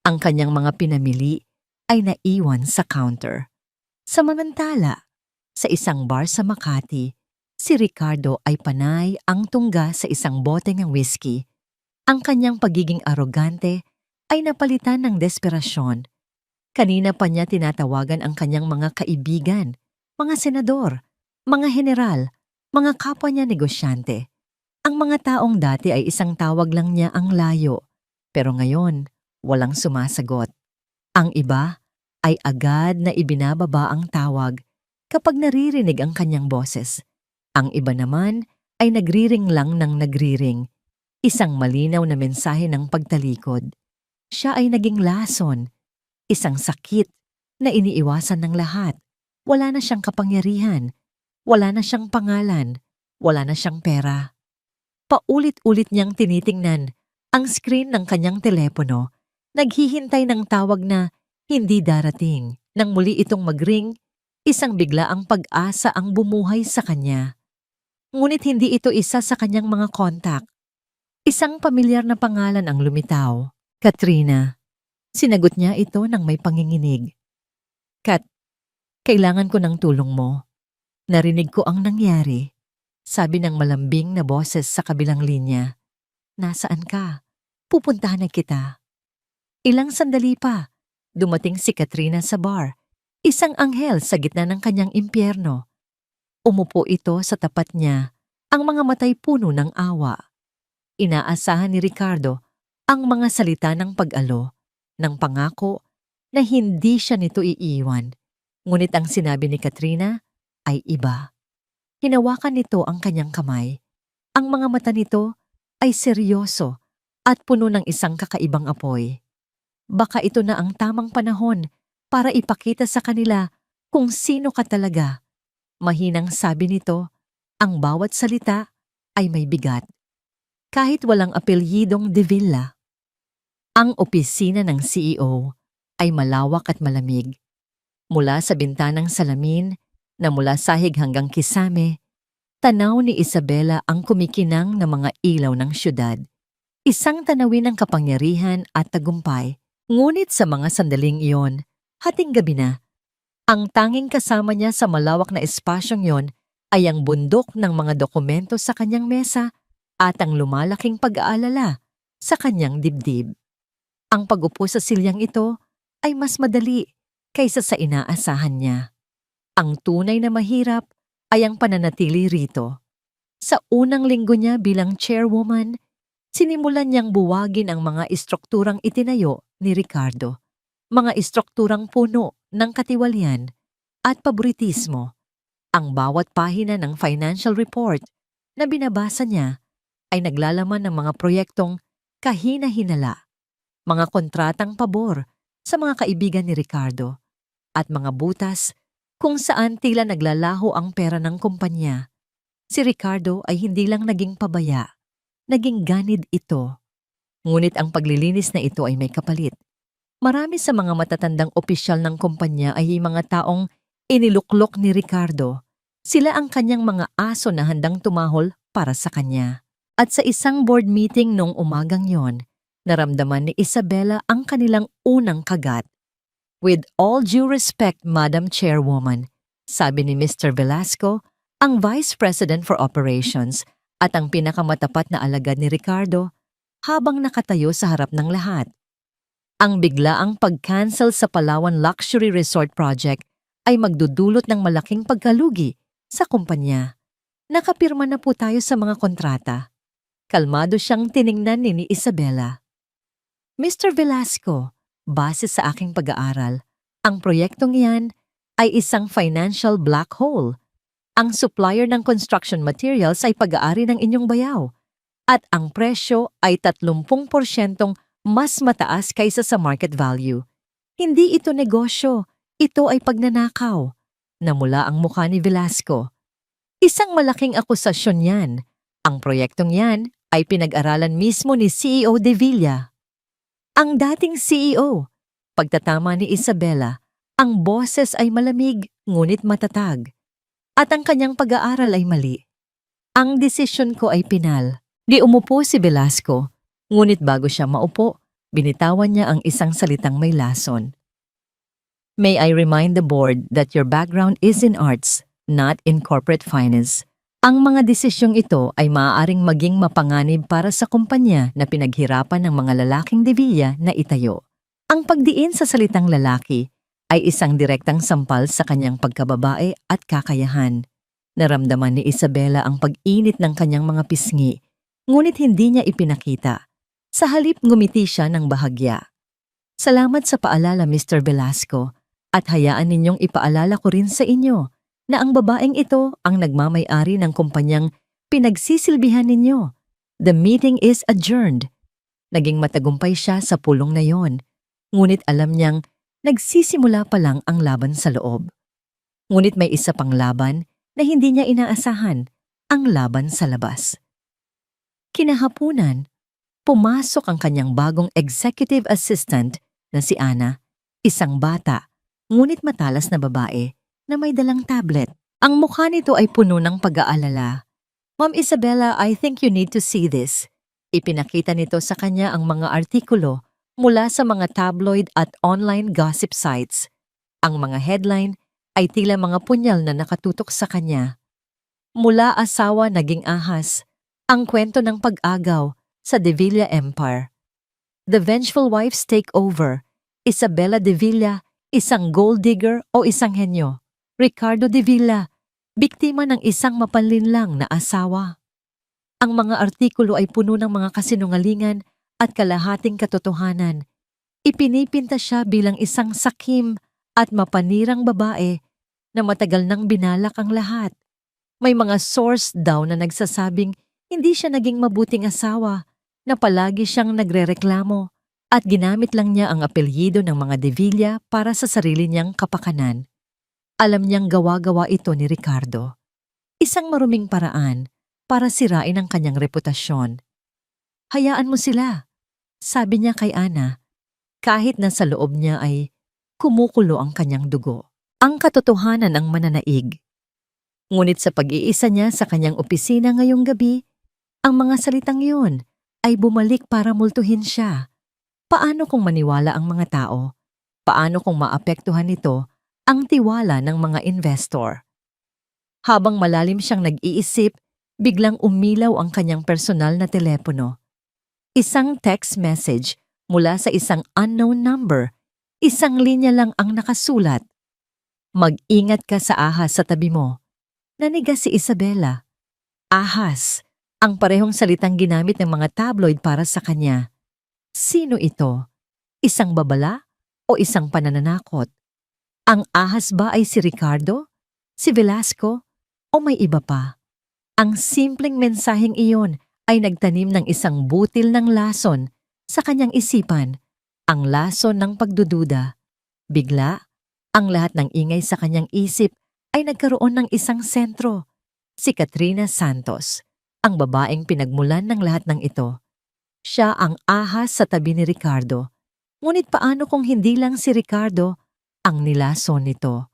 Ang kanyang mga pinamili ay naiwan sa counter. Samantala, sa isang bar sa Makati, si Ricardo ay panay ang tungga sa isang bote ng whiskey. Ang kanyang pagiging arogante ay napalitan ng desperasyon. Kanina pa niya tinatawagan ang kanyang mga kaibigan, mga senador, mga general, mga kapwa niya negosyante. Ang mga taong dati ay isang tawag lang niya ang layo, pero ngayon walang sumasagot. Ang iba ay agad na ibinababa ang tawag kapag naririnig ang kanyang boses. Ang iba naman ay nagriring lang ng nagriring, isang malinaw na mensahe ng pagtalikod. Siya ay naging lason, isang sakit na iniiwasan ng lahat. Wala na siyang kapangyarihan, wala na siyang pangalan, wala na siyang pera. Paulit-ulit niyang tinitingnan ang screen ng kanyang telepono, naghihintay ng tawag na hindi darating. Nang muli itong magring, isang biglaang pag-asa ang bumuhay sa kanya. Ngunit hindi ito isa sa kanyang mga kontak. Isang pamilyar na pangalan ang lumitaw, Katrina. Sinagot niya ito ng may panginginig. "Kat, kailangan ko ng tulong mo. Narinig ko ang nangyari," sabi ng malambing na boses sa kabilang linya. "Nasaan ka? Pupuntahan na kita." Ilang sandali pa, dumating si Katrina sa bar, isang anghel sa gitna ng kanyang impyerno. Umupo ito sa tapat niya, ang mga matay puno ng awa. Inaasahan ni Ricardo ang mga salita ng pag-alo, ng pangako na hindi siya nito iiwan. Ngunit ang sinabi ni Katrina ay iba. Hinawakan nito ang kanyang kamay. Ang mga mata nito ay seryoso at puno ng isang kakaibang apoy. Baka ito na ang tamang panahon para ipakita sa kanila kung sino ka talaga. Mahinang sabi nito, ang bawat salita ay may bigat. Kahit walang apelyidong De Villa. Ang opisina ng CEO, ay malawak at malamig. Mula sa bintanang salamin, na mula sahig hanggang kisame, tanaw ni Isabela ang kumikinang na mga ilaw ng syudad. Isang tanawin ng kapangyarihan at tagumpay. Ngunit sa mga sandaling iyon, hating gabi na, ang tanging kasama niya sa malawak na espasyong yon ay ang bundok ng mga dokumento sa kanyang mesa at ang lumalaking pag-aalala sa kanyang dibdib. Ang pag-upo sa silyang ito ay mas madali kaysa sa inaasahan niya. Ang tunay na mahirap ay ang pananatili rito. Sa unang linggo niya bilang chairwoman, sinimulan niyang buwagin ang mga istrukturang itinayo ni Ricardo. Mga istrukturang puno ng katiwalian at paboritismo. Ang bawat pahina ng financial report na binabasa niya ay naglalaman ng mga proyektong kahina-hinala, mga kontratang pabor sa mga kaibigan ni Ricardo, at mga butas kung saan tila naglalaho ang pera ng kumpanya. Si Ricardo ay hindi lang naging pabaya, naging ganid ito. Ngunit ang paglilinis na ito ay may kapalit. Marami sa mga matatandang opisyal ng kumpanya ay mga taong iniluklok ni Ricardo. Sila ang kanyang mga aso na handang tumahol para sa kanya. At sa isang board meeting noong umagang yon, naramdaman ni Isabela ang kanilang unang kagat. "With all due respect, Madam Chairwoman," sabi ni Mr. Velasco, ang Vice President for Operations at ang pinakamatapat na alagad ni Ricardo, habang nakatayo sa harap ng lahat. Ang biglaang pag-cancel sa Palawan Luxury Resort Project ay magdudulot ng malaking pagkalugi sa kumpanya. Nakapirma na po tayo sa mga kontrata. Kalmado siyang tiningnan ni Isabela. "Mr. Velasco, base sa aking pag-aaral, ang proyektong iyan ay isang financial black hole. Ang supplier ng construction materials ay pag-aari ng inyong bayaw at ang presyo ay 30% mas mataas kaysa sa market value. Hindi ito negosyo, ito ay pagnanakaw." Namula ang mukha ni Velasco. Isang malaking akusasyon yan. Ang proyektong yan ay pinag-aralan mismo ni CEO De Villa. Ang dating CEO. Pagtatama ni Isabela, ang boses ay malamig ngunit matatag. At ang kanyang pag-aaral ay mali. "Ang desisyon ko ay pinal." Di umupo si Velasco, ngunit bago siya maupo, binitawan niya ang isang salitang may lason. "May I remind the board that your background is in arts, not in corporate finance. Ang mga desisyong ito ay maaaring maging mapanganib para sa kumpanya na pinaghirapan ng mga lalaking De Villa na itayo." Ang pagdiin sa salitang lalaki ay isang direktang sampal sa kanyang pagkababae at kakayahan. Naramdaman ni Isabela ang pag-init ng kanyang mga pisngi, ngunit hindi niya ipinakita. Sa halip ngumiti siya ng bahagya. "Salamat sa paalala, Mr. Velasco, at hayaan ninyong ipaalala ko rin sa inyo na ang babaeng ito ang nagmamay-ari ng kumpanyang pinagsisilbihan ninyo. The meeting is adjourned." Naging matagumpay siya sa pulong na yon, ngunit alam niyang nagsisimula pa lang ang laban sa loob. Ngunit may isa pang laban na hindi niya inaasahan, ang laban sa labas. Kinahapunan, pumasok ang kanyang bagong executive assistant na si Ana, isang bata, ngunit matalas na babae na may dalang tablet. Ang mukha nito ay puno ng pag-aalala. "Ma'am Isabela, I think you need to see this." Ipinakita nito sa kanya ang mga artikulo mula sa mga tabloid at online gossip sites. Ang mga headline ay tila mga punyal na nakatutok sa kanya. Mula asawa naging ahas, ang kwento ng pag-agaw sa De Villa Empire. The Vengeful Wife's Takeover, Isabela De Villa, isang gold digger o isang henyo. Ricardo De Villa, biktima ng isang mapanlinlang na asawa. Ang mga artikulo ay puno ng mga kasinungalingan at kalahating katotohanan. Ipinipinta siya bilang isang sakim at mapanirang babae na matagal nang binalak ang lahat. May mga source daw na nagsasabing hindi siya naging mabuting asawa, na palagi siyang nagrereklamo at ginamit lang niya ang apelyido ng mga De Villa para sa sarili niyang kapakanan. Alam niyang gawa-gawa ito ni Ricardo. Isang maruming paraan para sirain ang kanyang reputasyon. "Hayaan mo sila," sabi niya kay Ana. kahit na sa loob niya ay kumukulo ang kanyang dugo. Ang katotohanan ang mananaig. Ngunit sa pag-iisa niya sa kanyang opisina ngayong gabi, ang mga salitang yun ay bumalik para multuhin siya. Paano kung maniwala ang mga tao? Paano kung maapektuhan nito ang tiwala ng mga investor? Habang malalim siyang nag-iisip, biglang umilaw ang kanyang personal na telepono. Isang text message mula sa isang unknown number. Isang linya lang ang nakasulat. Mag-ingat ka sa ahas sa tabi mo. Nanigas si Isabela. Ahas, ang parehong salitang ginamit ng mga tabloid para sa kanya. Sino ito? Isang babala o isang pananakot? Ang ahas ba ay si Ricardo? Si Velasco? O may iba pa? Ang simpleng mensaheng iyon ay nagtanim ng isang butil ng lason sa kanyang isipan, ang lason ng pagdududa. Bigla, ang lahat ng ingay sa kanyang isip ay nagkaroon ng isang sentro, si Katrina Santos, ang babaeng pinagmulan ng lahat ng ito. Siya ang ahas sa tabi ni Ricardo. Ngunit paano kung hindi lang si Ricardo ang nilason nito?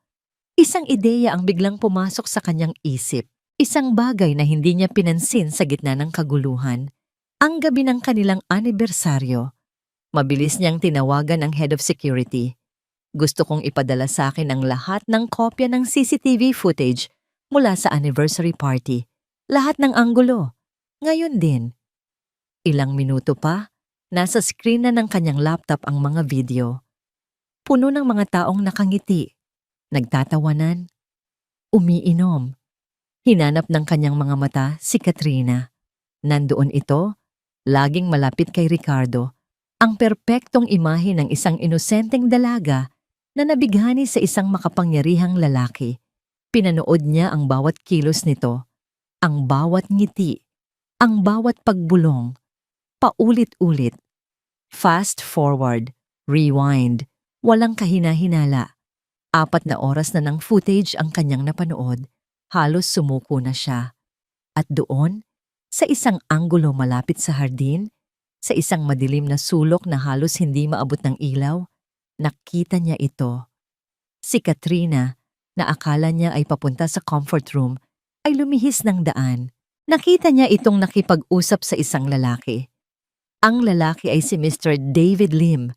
Isang ideya ang biglang pumasok sa kanyang isip. Isang bagay na hindi niya pinansin sa gitna ng kaguluhan. Ang gabi ng kanilang anibersaryo, mabilis niyang tinawagan ang head of security. Gusto kong ipadala sa akin ang lahat ng kopya ng CCTV footage mula sa anniversary party. Lahat ng anggulo. Ngayon din. Ilang minuto pa, nasa screen na ng kanyang laptop ang mga video. Puno ng mga taong nakangiti, nagtatawanan, umiinom. Hinanap ng kanyang mga mata si Katrina. Nandoon ito, laging malapit kay Ricardo, ang perpektong imahe ng isang inosenteng dalaga na nabighani sa isang makapangyarihang lalaki. Pinanood niya ang bawat kilos nito, ang bawat ngiti, ang bawat pagbulong, paulit-ulit. Fast forward, rewind, walang kahina-hinala. 4 na oras na ng footage ang kanyang napanood. Halos sumuko na siya. At doon, sa isang anggulo malapit sa hardin, sa isang madilim na sulok na halos hindi maabot ng ilaw, nakita niya ito. Si Katrina, na akala niya ay papunta sa comfort room, ay lumihis ng daan. Nakita niya itong nakipag-usap sa isang lalaki. Ang lalaki ay si Mr. David Lim,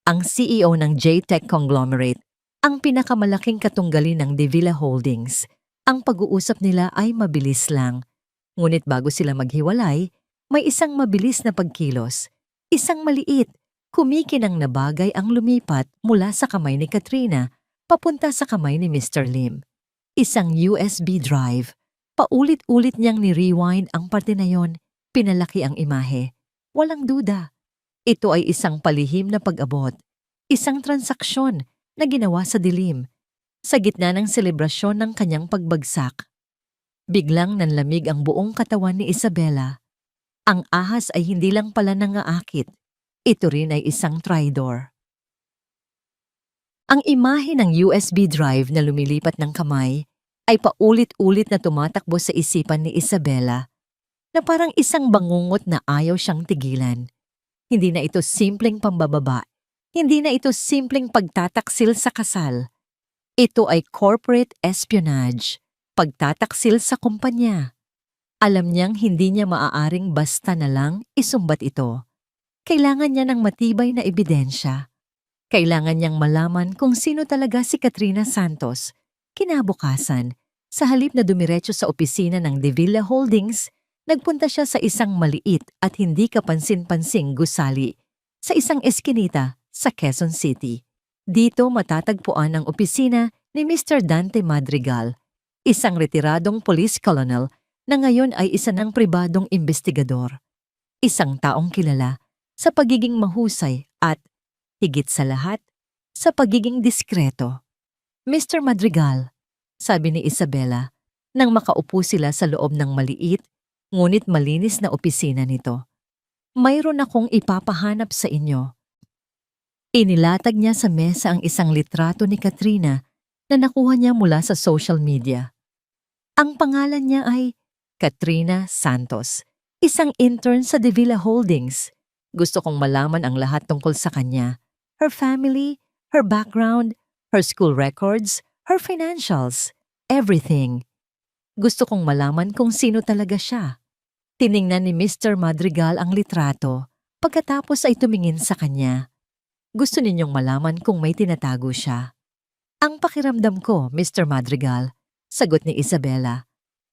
ang CEO ng J-Tech Conglomerate, ang pinakamalaking katunggali ng De Villa Holdings. Ang pag-uusap nila ay mabilis lang. Ngunit bago sila maghiwalay, may isang mabilis na pagkilos. Isang maliit, kumikinang na bagay ang lumipat mula sa kamay ni Katrina papunta sa kamay ni Mr. Lim. Isang USB drive. Paulit-ulit niyang ni-rewind ang parte na yon, pinalaki ang imahe. Walang duda. Ito ay isang palihim na pag-abot. Isang transaksyon na ginawa sa dilim. Sa gitna ng selebrasyon ng kanyang pagbagsak, biglang nanlamig ang buong katawan ni Isabela. Ang ahas ay hindi lang pala nangaakit, ito rin ay isang traidor. Ang imahe ng USB drive na lumilipat ng kamay ay paulit-ulit na tumatakbo sa isipan ni Isabela na parang isang bangungot na ayaw siyang tigilan. Hindi na ito simpleng pambababa, hindi na ito simpleng pagtataksil sa kasal. Ito ay corporate espionage, pagtataksil sa kumpanya. Alam niyang hindi niya maaaring basta na lang isumbat ito. Kailangan niya ng matibay na ebidensya. Kailangan niyang malaman kung sino talaga si Katrina Santos. Kinabukasan, sa halip na dumiretso sa opisina ng De Villa Holdings, nagpunta siya sa isang maliit at hindi kapansin-pansing gusali sa isang eskinita sa Quezon City. Dito matatagpuan ang opisina ni Mr. Dante Madrigal, isang retiradong police colonel na ngayon ay isa ng pribadong investigador. Isang taong kilala sa pagiging mahusay at, higit sa lahat, sa pagiging diskreto. Mr. Madrigal, sabi ni Isabela, nang makaupo sila sa loob ng maliit, ngunit malinis na opisina nito. Mayroon akong ipapahanap sa inyo. Inilatag niya sa mesa ang isang litrato ni Katrina na nakuha niya mula sa social media. Ang pangalan niya ay Katrina Santos, isang intern sa De Villa Holdings. Gusto kong malaman ang lahat tungkol sa kanya. her family, her background, her school records, her financials, everything. Gusto kong malaman kung sino talaga siya. Tiningnan ni Mr. Madrigal ang litrato pagkatapos ay tumingin sa kanya. Gusto ninyong malaman kung may tinatago siya. Ang pakiramdam ko, Mr. Madrigal, sagot ni Isabela.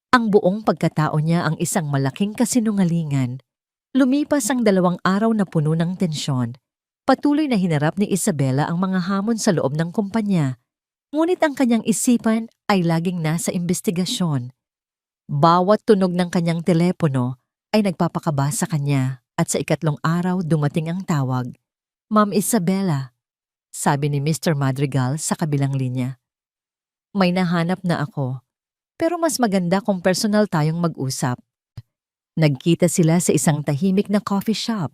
Ang buong pagkatao niya ang isang malaking kasinungalingan. Lumipas ang 2 araw na puno ng tensyon. Patuloy na hinarap ni Isabela ang mga hamon sa loob ng kumpanya. Ngunit ang kanyang isipan ay laging nasa investigasyon. Bawat tunog ng kanyang telepono ay nagpapakaba sa kanya at sa 3 araw dumating ang tawag. Ma'am Isabela, sabi ni Mr. Madrigal sa kabilang linya. May nahanap na ako, pero mas maganda kung personal tayong mag-usap. Nagkita sila sa isang tahimik na coffee shop.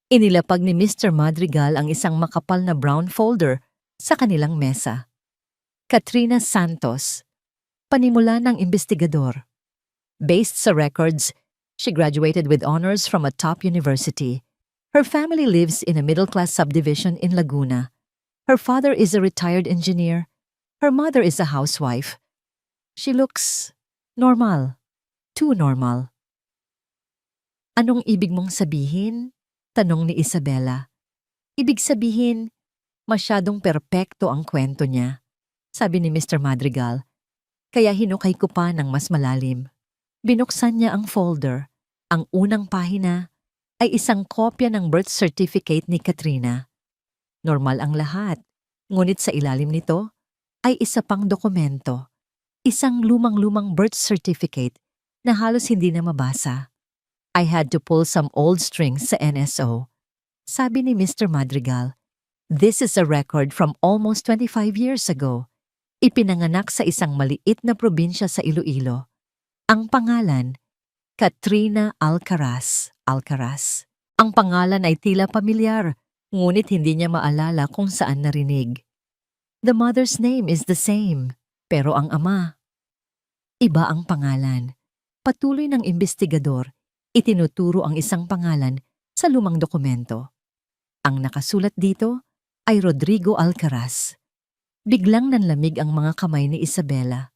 Inilapag ni Mr. Madrigal ang isang makapal na brown folder sa kanilang mesa. Katrina Santos, panimula ng investigador. Based sa records, she graduated with honors from a top university. Her family lives in a middle-class subdivision in Laguna. Her father is a retired engineer. Her mother is a housewife. She looks normal. Too normal. Anong ibig mong sabihin? Tanong ni Isabela. Ibig sabihin, masyadong perpekto ang kwento niya, sabi ni Mr. Madrigal. Kaya hinukay ko pa ng mas malalim. Binuksan niya ang folder. Ang unang pahina ay isang kopya ng birth certificate ni Katrina. Normal ang lahat, ngunit sa ilalim nito ay isa pang dokumento. Isang lumang-lumang birth certificate na halos hindi na mabasa. I had to pull some old strings sa NSO. Sabi ni Mr. Madrigal, this is a record from almost 25 years ago. Ipinanganak sa isang maliit na probinsya sa Iloilo. Ang pangalan, Katrina Alcaraz. Ang pangalan ay tila pamilyar, ngunit hindi niya maalala kung saan narinig. The mother's name is the same, pero ang ama, iba ang pangalan. Patuloy ng investigador, itinuturo ang isang pangalan sa lumang dokumento. Ang nakasulat dito ay Rodrigo Alcaraz. Biglang nanlamig ang mga kamay ni Isabela.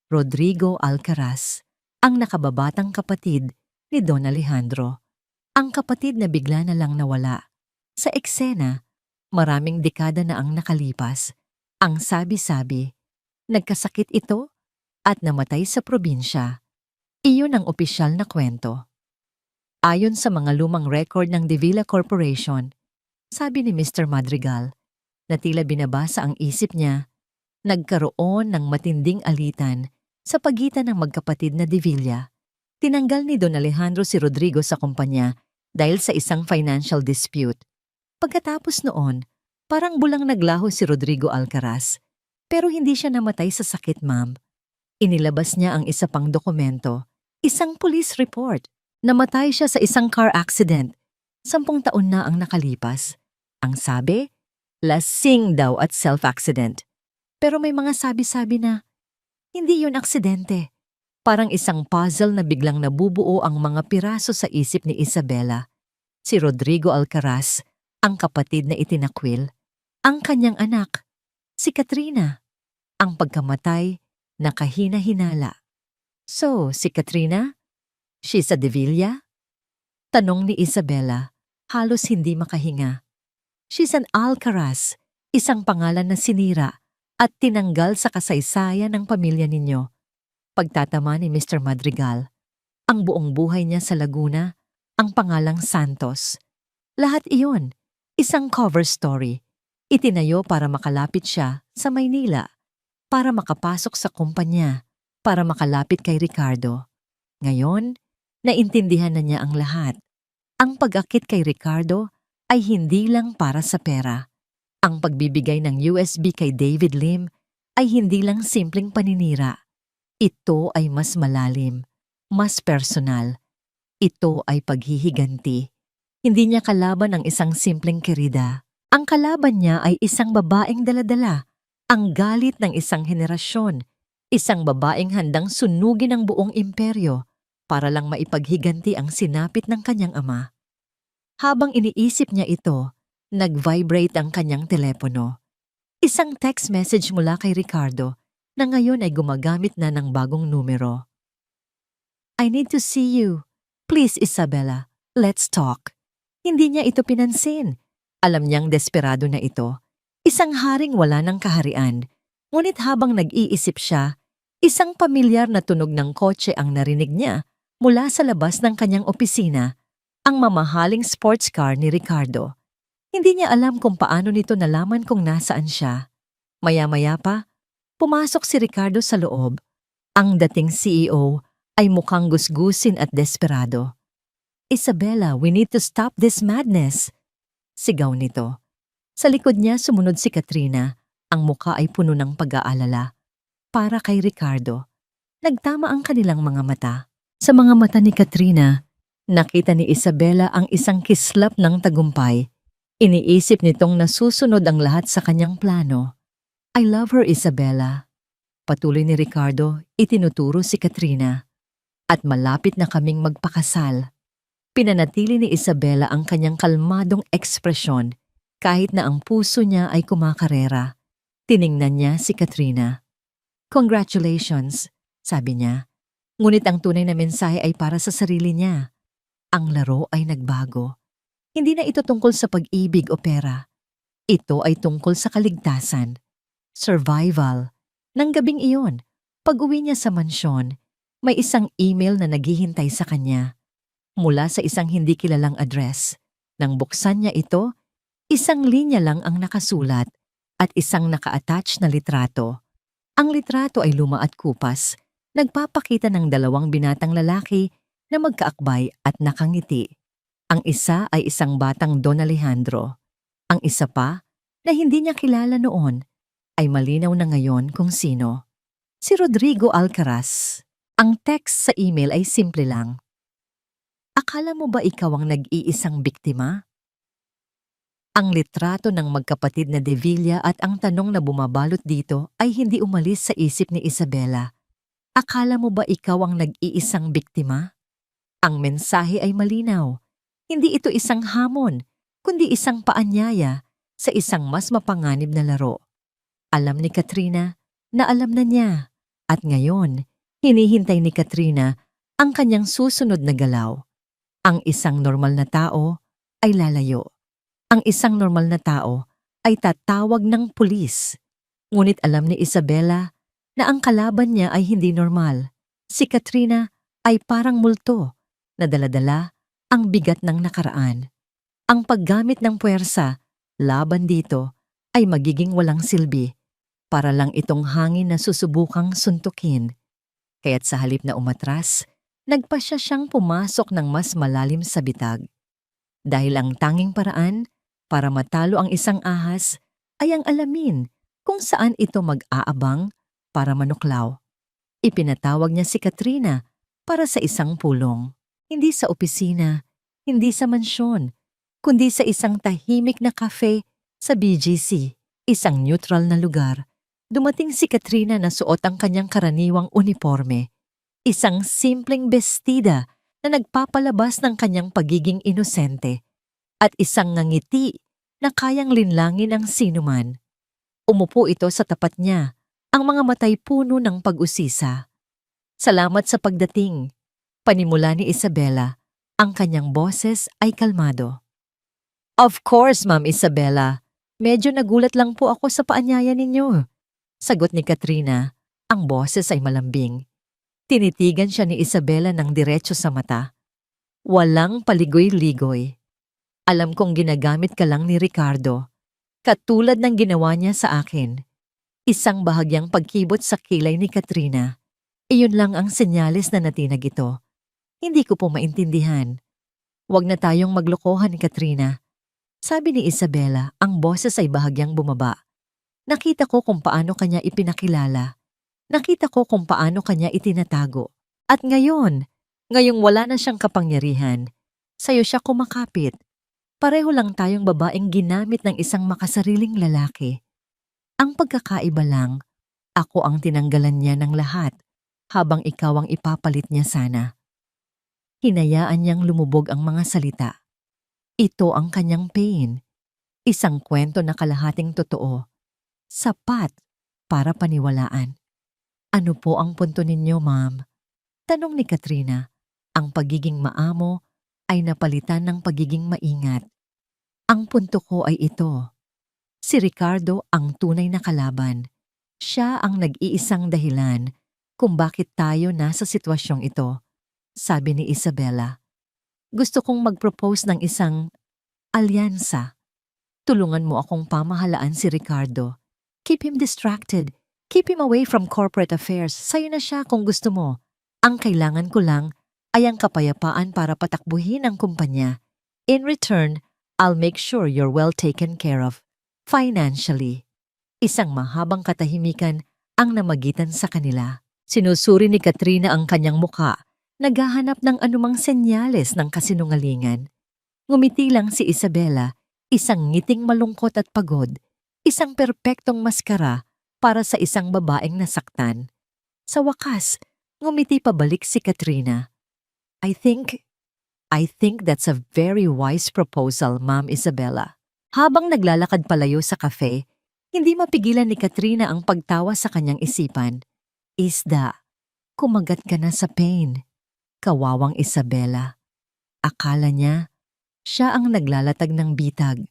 Rodrigo Alcaraz, ang nakababatang kapatid ni Don Alejandro. Ang kapatid na bigla na lang nawala. Sa eksena, maraming dekada na ang nakalipas. Ang sabi-sabi, nagkasakit ito at namatay sa probinsya. Iyon ang opisyal na kwento. Ayon sa mga lumang record ng De Villa Corporation, sabi ni Mr. Madrigal, na tila binabasa ang isip niya, nagkaroon ng matinding alitan sa pagitan ng magkapatid na De Villa. Tinanggal ni Don Alejandro si Rodrigo sa kumpanya dahil sa isang financial dispute. Pagkatapos noon, parang bulang naglaho si Rodrigo Alcaraz, pero hindi siya namatay sa sakit, ma'am. Inilabas niya ang isa pang dokumento, isang police report. Namatay siya sa isang car accident. 10 taon na ang nakalipas. Ang sabi, lasing daw at self-accident. Pero may mga sabi-sabi na, hindi yun aksidente. Parang isang puzzle na biglang nabubuo ang mga piraso sa isip ni Isabela. Si Rodrigo Alcaraz, ang kapatid na itinakwil, ang kanyang anak, si Katrina, ang pagkamatay na kahina-hinala. So, si Katrina? She's a De Villa? Tanong ni Isabela, halos hindi makahinga. She's an Alcaraz, isang pangalan na sinira at tinanggal sa kasaysayan ng pamilya ninyo. Pagtatama ni Mr. Madrigal, ang buong buhay niya sa Laguna, ang pangalang Santos. Lahat iyon, isang cover story. Itinayo para makalapit siya sa Maynila, para makapasok sa kumpanya, para makalapit kay Ricardo. Ngayon, naintindihan na niya ang lahat. Ang pag-akit kay Ricardo ay hindi lang para sa pera. Ang pagbibigay ng USB kay David Lim ay hindi lang simpleng paninira. Ito ay mas malalim, mas personal. Ito ay paghihiganti. Hindi niya kalaban ang isang simpleng kerida. Ang kalaban niya ay isang babaeng daladala, ang galit ng isang henerasyon, isang babaeng handang sunugin ang buong imperyo para lang maipaghiganti ang sinapit ng kanyang ama. Habang iniisip niya ito, Nag-vibrate ang kanyang telepono. Isang text message mula kay Ricardo na ngayon ay gumagamit na ng bagong numero. I need to see you. Please, Isabella, let's talk. Hindi niya ito pinansin. Alam niyang desperado na ito. Isang haring wala ng kaharian. Ngunit habang nag-iisip siya, isang pamilyar na tunog ng kotse ang narinig niya mula sa labas ng kanyang opisina, ang mamahaling sports car ni Ricardo. Hindi niya alam kung paano nito nalaman kung nasaan siya. Maya-maya pa, pumasok si Ricardo sa loob. Ang dating CEO ay mukhang gusgusin at desperado. Isabella, we need to stop this madness. Sigaw nito. Sa likod niya sumunod si Katrina. Ang mukha ay puno ng pag-aalala. Para kay Ricardo. Nagtama ang kanilang mga mata. Sa mga mata ni Katrina, nakita ni Isabella ang isang kislap ng tagumpay. Iniisip nitong nasusunod ang lahat sa kanyang plano. I love her, Isabella. Patuloy ni Ricardo, itinuturo si Katrina. At malapit na kaming magpakasal. Pinanatili ni Isabella ang kanyang kalmadong ekspresyon kahit na ang puso niya ay kumakarera. Tiningnan niya si Katrina. Congratulations, sabi niya. Ngunit ang tunay na mensahe ay para sa sarili niya. Ang laro ay nagbago. Hindi na ito tungkol sa pag-ibig o pera. Ito ay tungkol sa kaligtasan. Survival. Nang gabing iyon, pag-uwi niya sa mansyon, may isang email na naghihintay sa kanya. Mula sa isang hindi kilalang address. Nang buksan niya ito, isang linya lang ang nakasulat at isang naka-attach na litrato. Ang litrato ay luma at kupas, nagpapakita ng dalawang binatang lalaki na magkaakbay at nakangiti. Ang isa ay isang batang Don Alejandro. Ang isa pa, na hindi niya kilala noon, ay malinaw na ngayon kung sino. Si Rodrigo Alcaraz. Ang text sa email ay simple lang. Akala mo ba ikaw ang nag-iisang biktima? Ang litrato ng magkapatid na De Villa at ang tanong na bumabalot dito ay hindi umalis sa isip ni Isabella. Akala mo ba ikaw ang nag-iisang biktima? Ang mensahe ay malinaw. Hindi ito isang hamon, kundi isang paanyaya sa isang mas mapanganib na laro. Alam ni Katrina na alam na niya at ngayon, hinihintay ni Katrina ang kanyang susunod na galaw. Ang isang normal na tao ay lalayo. Ang isang normal na tao ay tatawag ng pulis. Ngunit alam ni Isabella na ang kalaban niya ay hindi normal. Si Katrina ay parang multo na dala-dala ang bigat ng nakaraan. Ang paggamit ng puwersa laban dito ay magiging walang silbi. Para lang itong hangin na susubukang suntukin. Kaya't sa halip na umatras, nagpasya siyang pumasok ng mas malalim sa bitag. Dahil ang tanging paraan para matalo ang isang ahas ay ang alamin kung saan ito mag-aabang para manuklaw. Ipinatawag niya si Katrina para sa isang pulong. Hindi sa opisina, hindi sa mansyon, kundi sa isang tahimik na cafe sa BGC, isang neutral na lugar. Dumating si Katrina na suot ang kanyang karaniwang uniforme. Isang simpleng bestida na nagpapalabas ng kanyang pagiging inosente. At isang ngangiti na kayang linlangin ang sinuman. Umupo ito sa tapat niya, ang mga matay puno ng pag-usisa. Salamat sa pagdating. Panimula ni Isabella, ang kanyang boses ay kalmado. Of course, Ma'am Isabella. Medyo nagulat lang po ako sa paanyaya ninyo. Sagot ni Katrina, ang boses ay malambing. Tinitigan siya ni Isabella ng diretso sa mata. Walang paligoy-ligoy. Alam kong ginagamit ka lang ni Ricardo, katulad ng ginawa niya sa akin. Isang bahagyang pagkibot sa kilay ni Katrina. Iyon lang ang senyales na natinag ito. Hindi ko po maintindihan. Huwag na tayong maglokohan ni Katrina. Sabi ni Isabella, ang boses ay bahagyang bumaba. Nakita ko kung paano kanya ipinakilala. Nakita ko kung paano kanya itinatago. At ngayong wala na siyang kapangyarihan, sa'yo siya kumakapit. Pareho lang tayong babaeng ginamit ng isang makasariling lalaki. Ang pagkakaiba lang, ako ang tinanggalan niya ng lahat, habang ikaw ang ipapalit niya sana. Hinayaan niyang lumubog ang mga salita. Ito ang kanyang pain. Isang kwento na kalahating totoo. Sapat para paniwalaan. Ano po ang punto ninyo, ma'am? Tanong ni Katrina. Ang pagiging maamo ay napalitan ng pagiging maingat. Ang punto ko ay ito. Si Ricardo ang tunay na kalaban. Siya ang nag-iisang dahilan kung bakit tayo nasa sitwasyong ito, sabi ni Isabela. Gusto kong mag-propose ng isang alyansa. Tulungan mo akong pamahalaan si Ricardo. Keep him distracted. Keep him away from corporate affairs. Sa'yo na siya kung gusto mo. Ang kailangan ko lang ay ang kapayapaan para patakbuhin ang kumpanya. In return, I'll make sure you're well taken care of. Financially. Isang mahabang katahimikan ang namagitan sa kanila. Sinusuri ni Katrina ang kanyang muka, naghahanap ng anumang senyales ng kasinungalingan. Ngumiti lang si Isabela, isang ngiting malungkot at pagod, isang perpektong maskara para sa isang babaeng nasaktan. Sa wakas, ngumiti pabalik si Katrina. I think that's a very wise proposal, Ma'am Isabela. Habang naglalakad palayo sa cafe, hindi mapigilan ni Katrina ang pagtawa sa kanyang isipan. Isda, kumagat ka na sa pain. Kawawang Isabela. Akala niya, siya ang naglalatag ng bitag.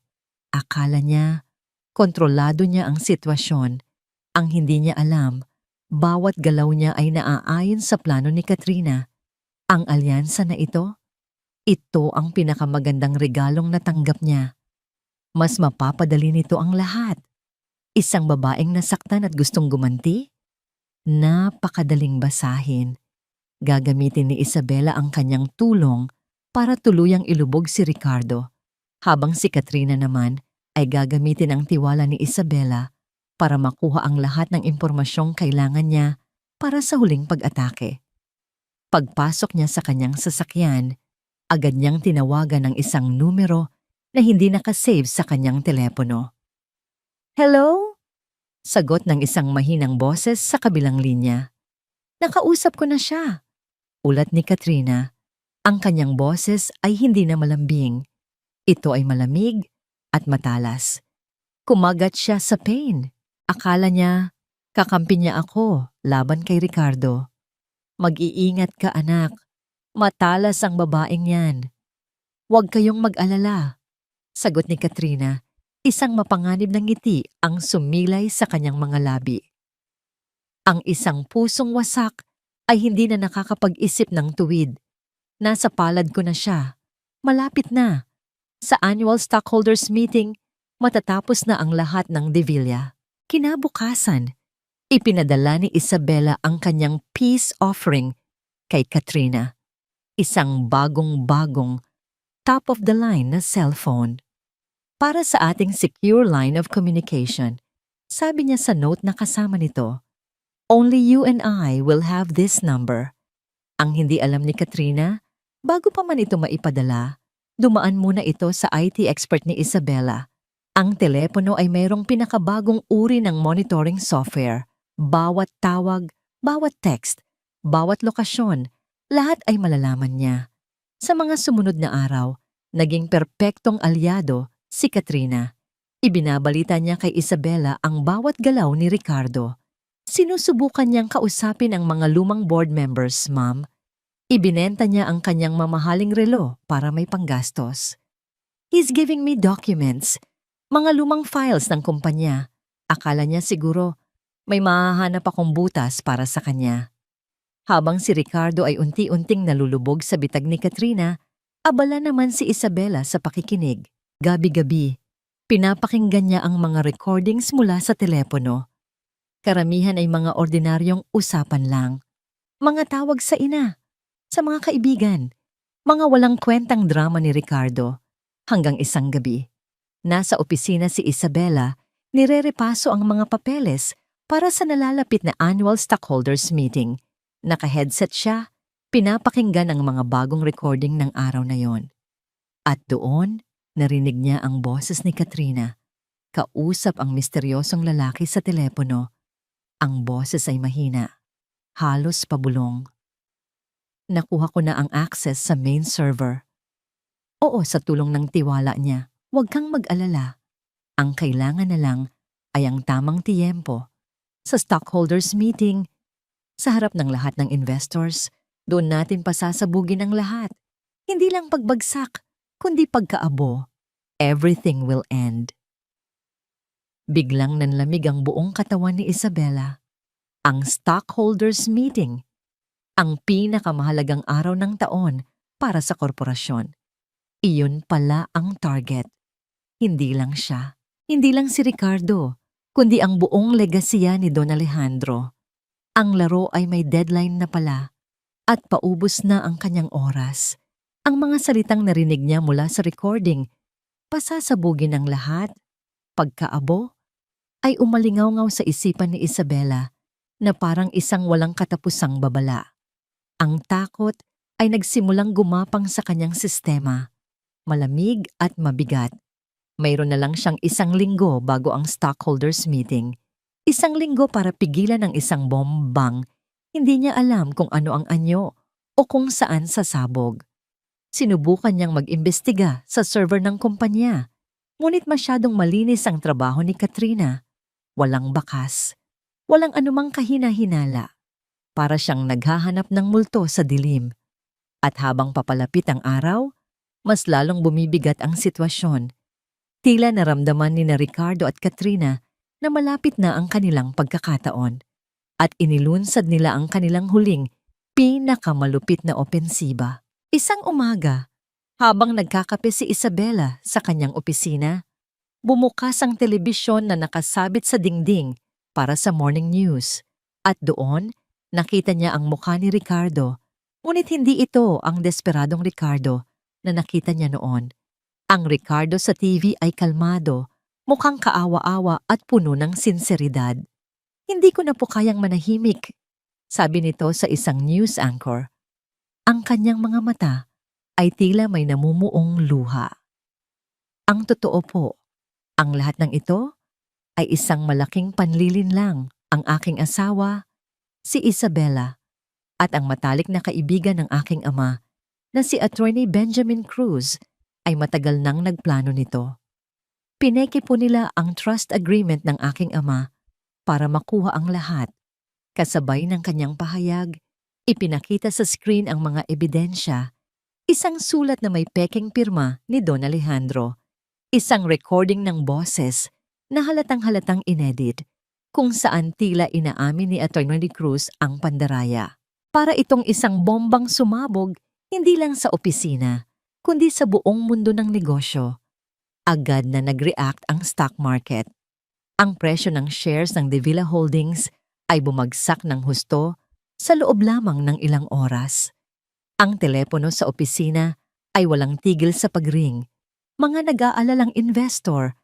Akala niya, kontrolado niya ang sitwasyon. Ang hindi niya alam, bawat galaw niya ay naaayon sa plano ni Katrina. Ang alyansa na ito ang pinakamagandang regalong natanggap niya. Mas mapapadali nito ang lahat. Isang babaeng nasaktan at gustong gumanti? Napakadaling basahin. Gagamitin ni Isabela ang kanyang tulong para tuluyang ilubog si Ricardo, habang si Katrina naman ay gagamitin ang tiwala ni Isabela para makuha ang lahat ng impormasyong kailangan niya para sa huling pag-atake. Pagpasok niya sa kanyang sasakyan, agad niyang tinawagan ng isang numero na hindi nakasave sa kanyang telepono. Hello? Sagot ng isang mahinang boses sa kabilang linya. Nakausap ko na siya. Ulat ni Katrina. Ang kanyang boses ay hindi na malambing. Ito ay malamig at matalas. Kumagat siya sa pain. Akala niya, kakampi niya ako laban kay Ricardo. Mag-iingat ka, anak. Matalas ang babaeng yan. Huwag kayong mag-alala. Sagot ni Katrina. Isang mapanganib na ngiti ang sumilay sa kanyang mga labi. Ang isang pusong wasak ay hindi na nakakapag-isip ng tuwid. Nasa palad ko na siya. Malapit na. Sa annual stockholders meeting, matatapos na ang lahat ng Devilla. Kinabukasan, ipinadala ni Isabela ang kanyang peace offering kay Katrina. Isang bagong-bagong, top-of-the-line na cellphone. Para sa ating secure line of communication, sabi niya sa note na kasama nito, only you and I will have this number. Ang hindi alam ni Katrina, bago pa man ito maipadala, dumaan muna ito sa IT expert ni Isabela. Ang telepono ay mayroong pinakabagong uri ng monitoring software. Bawat tawag, bawat text, bawat lokasyon, lahat ay malalaman niya. Sa mga sumunod na araw, naging perpektong alyado si Katrina. Ibinabalita niya kay Isabela ang bawat galaw ni Ricardo. Sinusubukan niyang kausapin ang mga lumang board members, ma'am. Ibinenta niya ang kanyang mamahaling relo para may panggastos. He's giving me documents, mga lumang files ng kumpanya. Akala niya siguro may mahahanap akong butas para sa kanya. Habang si Ricardo ay unti-unting nalulubog sa bitag ni Katrina, abala naman si Isabela sa pakikinig. Gabi-gabi, pinapakinggan niya ang mga recordings mula sa telepono. Karamihan ay mga ordinaryong usapan lang. Mga tawag sa ina, sa mga kaibigan, mga walang kwentang drama ni Ricardo. Hanggang isang gabi, nasa opisina si Isabela, nirerepaso ang mga papeles para sa nalalapit na annual stockholders meeting. Naka-headset siya, pinapakinggan ang mga bagong recording ng araw na yon. At doon, narinig niya ang boses ni Katrina. Kausap ang misteryosong lalaki sa telepono. Ang boses ay mahina, halos pabulong. Nakuha ko na ang access sa main server. Oo, sa tulong ng tiwala niya. Huwag kang mag-alala. Ang kailangan na lang ay ang tamang tiyempo. Sa stockholders meeting, sa harap ng lahat ng investors, doon natin pasasabugin ang lahat. Hindi lang pagbagsak, kundi pagkaabo. Everything will end. Biglang nanlamig ang buong katawan ni Isabela. Ang stockholders meeting, ang pinakamahalagang araw ng taon para sa korporasyon. Iyon pala ang target. Hindi lang siya, hindi lang si Ricardo, kundi ang buong legasiya ni Don Alejandro. Ang laro ay may deadline na pala at paubos na ang kanyang oras. Ang mga salitang narinig niya mula sa recording, pasasabugin ng lahat, pagkaabo, ay umalingaw-ngaw sa isipan ni Isabela na parang isang walang katapusang babala. Ang takot ay nagsimulang gumapang sa kanyang sistema, malamig at mabigat. Mayroon na lang siyang 1 linggo bago ang stockholders meeting. 1 linggo para pigilan ang isang bombang. Hindi niya alam kung ano ang anyo o kung saan sasabog. Sinubukan niyang mag-imbestiga sa server ng kumpanya. Ngunit masyadong malinis ang trabaho ni Katrina. Walang bakas. Walang anumang kahina-hinala. Para siyang naghahanap ng multo sa dilim. At habang papalapit ang araw, mas lalong bumibigat ang sitwasyon. Tila naramdaman ni Ricardo at Katrina na malapit na ang kanilang pagkakataon. At inilunsad nila ang kanilang huling, pinakamalupit na opensiba. Isang umaga, habang nagkakape si Isabela sa kanyang opisina, bumukas ang telebisyon na nakasabit sa dingding para sa morning news. At doon, nakita niya ang mukha ni Ricardo. Ngunit hindi ito ang desperadong Ricardo na nakita niya noon. Ang Ricardo sa TV ay kalmado, mukhang kaawa-awa at puno ng sinseridad. Hindi ko na po kayang manahimik, sabi nito sa isang news anchor. Ang kanyang mga mata ay tila may namumuong luha. Ang totoo po, ang lahat ng ito ay isang malaking panlilinlang. Ang aking asawa, si Isabela, at ang matalik na kaibigan ng aking ama na si Attorney Benjamin Cruz ay matagal nang nagplano nito. Pineke po nila ang trust agreement ng aking ama para makuha ang lahat. Kasabay ng kanyang pahayag, ipinakita sa screen ang mga ebidensya, isang sulat na may pekeng pirma ni Don Alejandro, isang recording ng boses na halatang-halatang inedit, kung saan tila inaamin ni Attorney Cruz ang pandaraya. Para itong isang bombang sumabog, hindi lang sa opisina, kundi sa buong mundo ng negosyo. Agad na nag-react ang stock market. Ang presyo ng shares ng De Villa Holdings ay bumagsak ng husto sa loob lamang ng ilang oras. Ang telepono sa opisina ay walang tigil sa pagring. Mga nag-aalalang investor,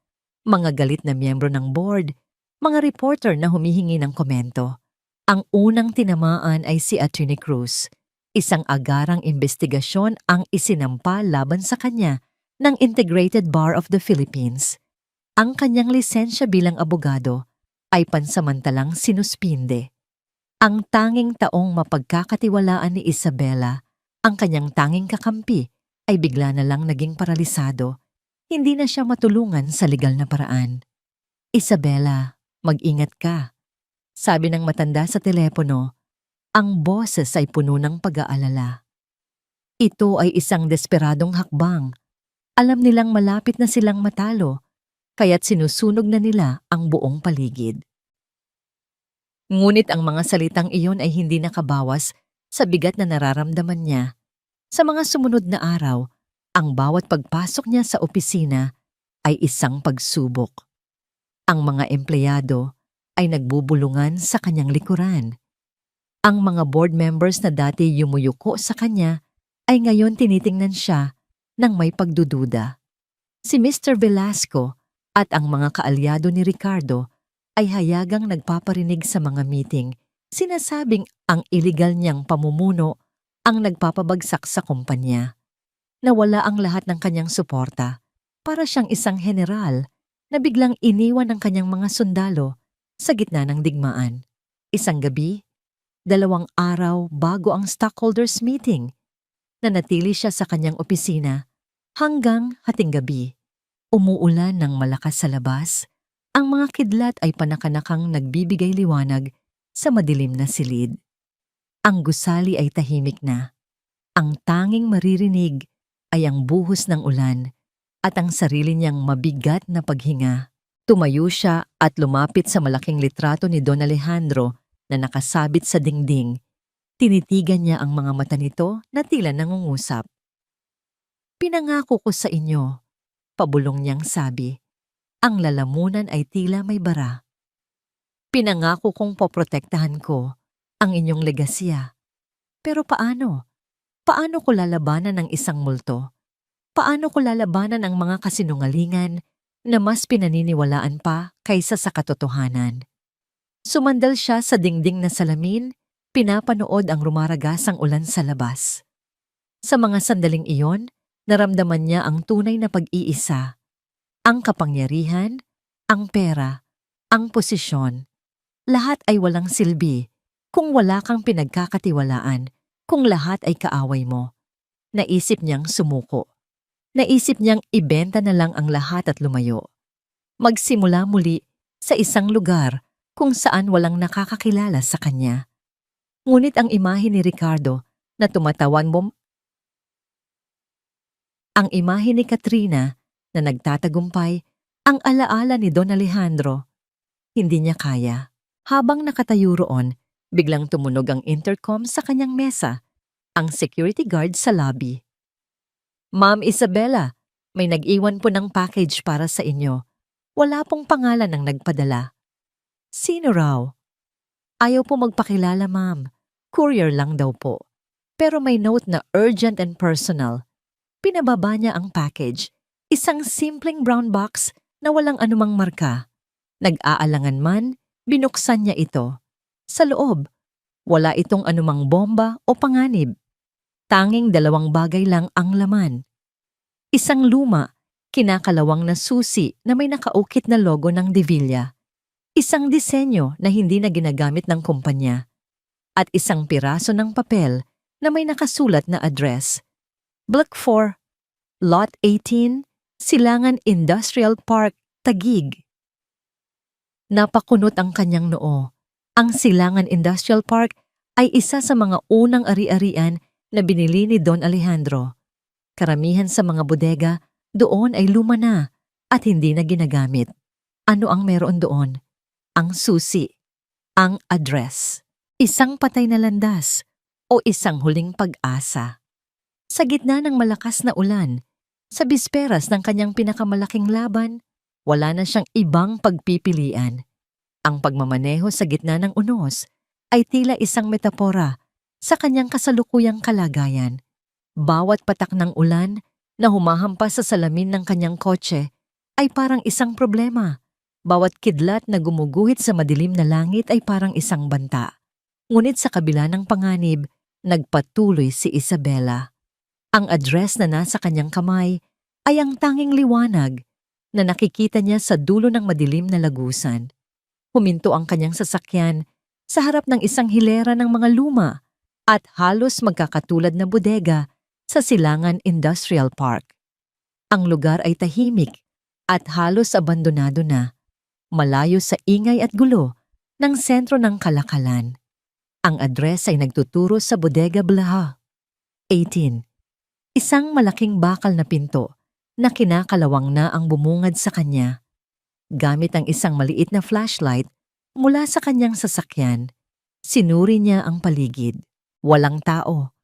mga galit na miyembro ng board, mga reporter na humihingi ng komento. Ang unang tinamaan ay si Attorney Cruz. Isang agarang investigasyon ang isinampa laban sa kanya ng Integrated Bar of the Philippines. Ang kanyang lisensya bilang abogado ay pansamantalang sinuspinde. Ang tanging taong mapagkakatiwalaan ni Isabela, ang kanyang tanging kakampi, ay bigla na lang naging paralisado. Hindi na siya matulungan sa legal na paraan. Isabela, mag-ingat ka. Sabi ng matanda sa telepono. Ang boses ay puno ng pag-aalala. Ito ay isang desperadong hakbang. Alam nilang malapit na silang matalo, kaya't sinusunog na nila ang buong paligid. Ngunit ang mga salitang iyon ay hindi nakabawas sa bigat na nararamdaman niya. Sa mga sumunod na araw, ang bawat pagpasok niya sa opisina ay isang pagsubok. Ang mga empleyado ay nagbubulungan sa kanyang likuran. Ang mga board members na dati yumuyuko sa kanya ay ngayon tinitingnan siya ng may pagdududa. Si Mr. Velasco at ang mga kaalyado ni Ricardo ay hayagang nagpaparinig sa mga meeting, sinasabing ang iligal niyang pamumuno ang nagpapabagsak sa kumpanya. Nawala ang lahat ng kanyang suporta, para siyang isang general na biglang iniwan ng kanyang mga sundalo sa gitna ng digmaan. Isang gabi, 2 araw bago ang stockholders meeting, nanatili siya sa kanyang opisina hanggang hating gabi. Umuulan ng malakas sa labas. Ang mga kidlat ay panakanakang nagbibigay liwanag sa madilim na silid. Ang gusali ay tahimik na. Ang tanging maririnig ay ang buhos ng ulan at ang sarili niyang mabigat na paghinga. Tumayo siya at lumapit sa malaking litrato ni Don Alejandro na nakasabit sa dingding. Tinitigan niya ang mga mata nito na tila nangungusap. "Pinangako ko sa inyo," pabulong niyang sabi. Ang lalamunan ay tila may bara. "Pinangako kong poprotektahan ko ang inyong legasya. Pero paano? Paano ko lalabanan ang isang multo? Paano ko lalabanan ang mga kasinungalingan na mas pinaniniwalaan pa kaysa sa katotohanan?" Sumandal siya sa dingding na salamin, pinapanood ang rumaragasang ulan sa labas. Sa mga sandaling iyon, naramdaman niya ang tunay na pag-iisa. Ang kapangyarihan, ang pera, ang posisyon. Lahat ay walang silbi kung wala kang pinagkakatiwalaan, kung lahat ay kaaway mo. Naisip niyang sumuko. Naisip niyang ibenta na lang ang lahat at lumayo. Magsimula muli sa isang lugar kung saan walang nakakakilala sa kanya. Ngunit ang imahe ni Ricardo na tumatawan mo, ang imahe ni Katrina na nagtatagumpay, ang alaala ni Don Alejandro, hindi niya kaya. Habang nakatayo roon, biglang tumunog ang intercom sa kanyang mesa, ang security guard sa lobby. "Ma'am Isabela, may nag-iwan po ng package para sa inyo. Wala pong pangalan ng nagpadala." "Sino raw?" "Ayaw po magpakilala, ma'am. Courier lang daw po. Pero may note na urgent and personal." Pinababa niya ang package, isang simpleng brown box na walang anumang marka. Nag-aalangan man, binuksan niya ito. Sa loob, wala itong anumang bomba o panganib. Tanging dalawang bagay lang ang laman. Isang luma, kinakalawang na susi na may nakaukit na logo ng Devilla. Isang disenyo na hindi na ginagamit ng kumpanya. At isang piraso ng papel na may nakasulat na address. Block 4, Lot 18, Silangan Industrial Park, Taguig. Napakunot ang kanyang noo. Ang Silangan Industrial Park ay isa sa mga unang ari-arian na binili ni Don Alejandro. Karamihan sa mga bodega doon ay luma na at hindi na ginagamit. Ano ang meron doon? Ang susi, ang address, isang patay na landas o isang huling pag-asa. Sa gitna ng malakas na ulan, sa bisperas ng kanyang pinakamalaking laban, wala na siyang ibang pagpipilian. Ang pagmamaneho sa gitna ng unos ay tila isang metapora sa kanyang kasalukuyang kalagayan. Bawat patak ng ulan na humahampas sa salamin ng kanyang kotse ay parang isang problema. Bawat kidlat na gumuguhit sa madilim na langit ay parang isang banta. Ngunit sa kabila ng panganib, nagpatuloy si Isabela. Ang address na nasa kanyang kamay ay ang tanging liwanag na nakikita niya sa dulo ng madilim na lagusan. Huminto ang kanyang sasakyan sa harap ng isang hilera ng mga luma at halos magkakatulad na bodega sa Silangan Industrial Park. Ang lugar ay tahimik at halos abandonado na, malayo sa ingay at gulo ng sentro ng kalakalan. Ang address ay nagtuturo sa Bodega Blaha, 18. Isang malaking bakal na pinto na kinakalawang na ang bumungad sa kanya. Gamit ang isang maliit na flashlight mula sa kanyang sasakyan, sinuri niya ang paligid. Walang tao.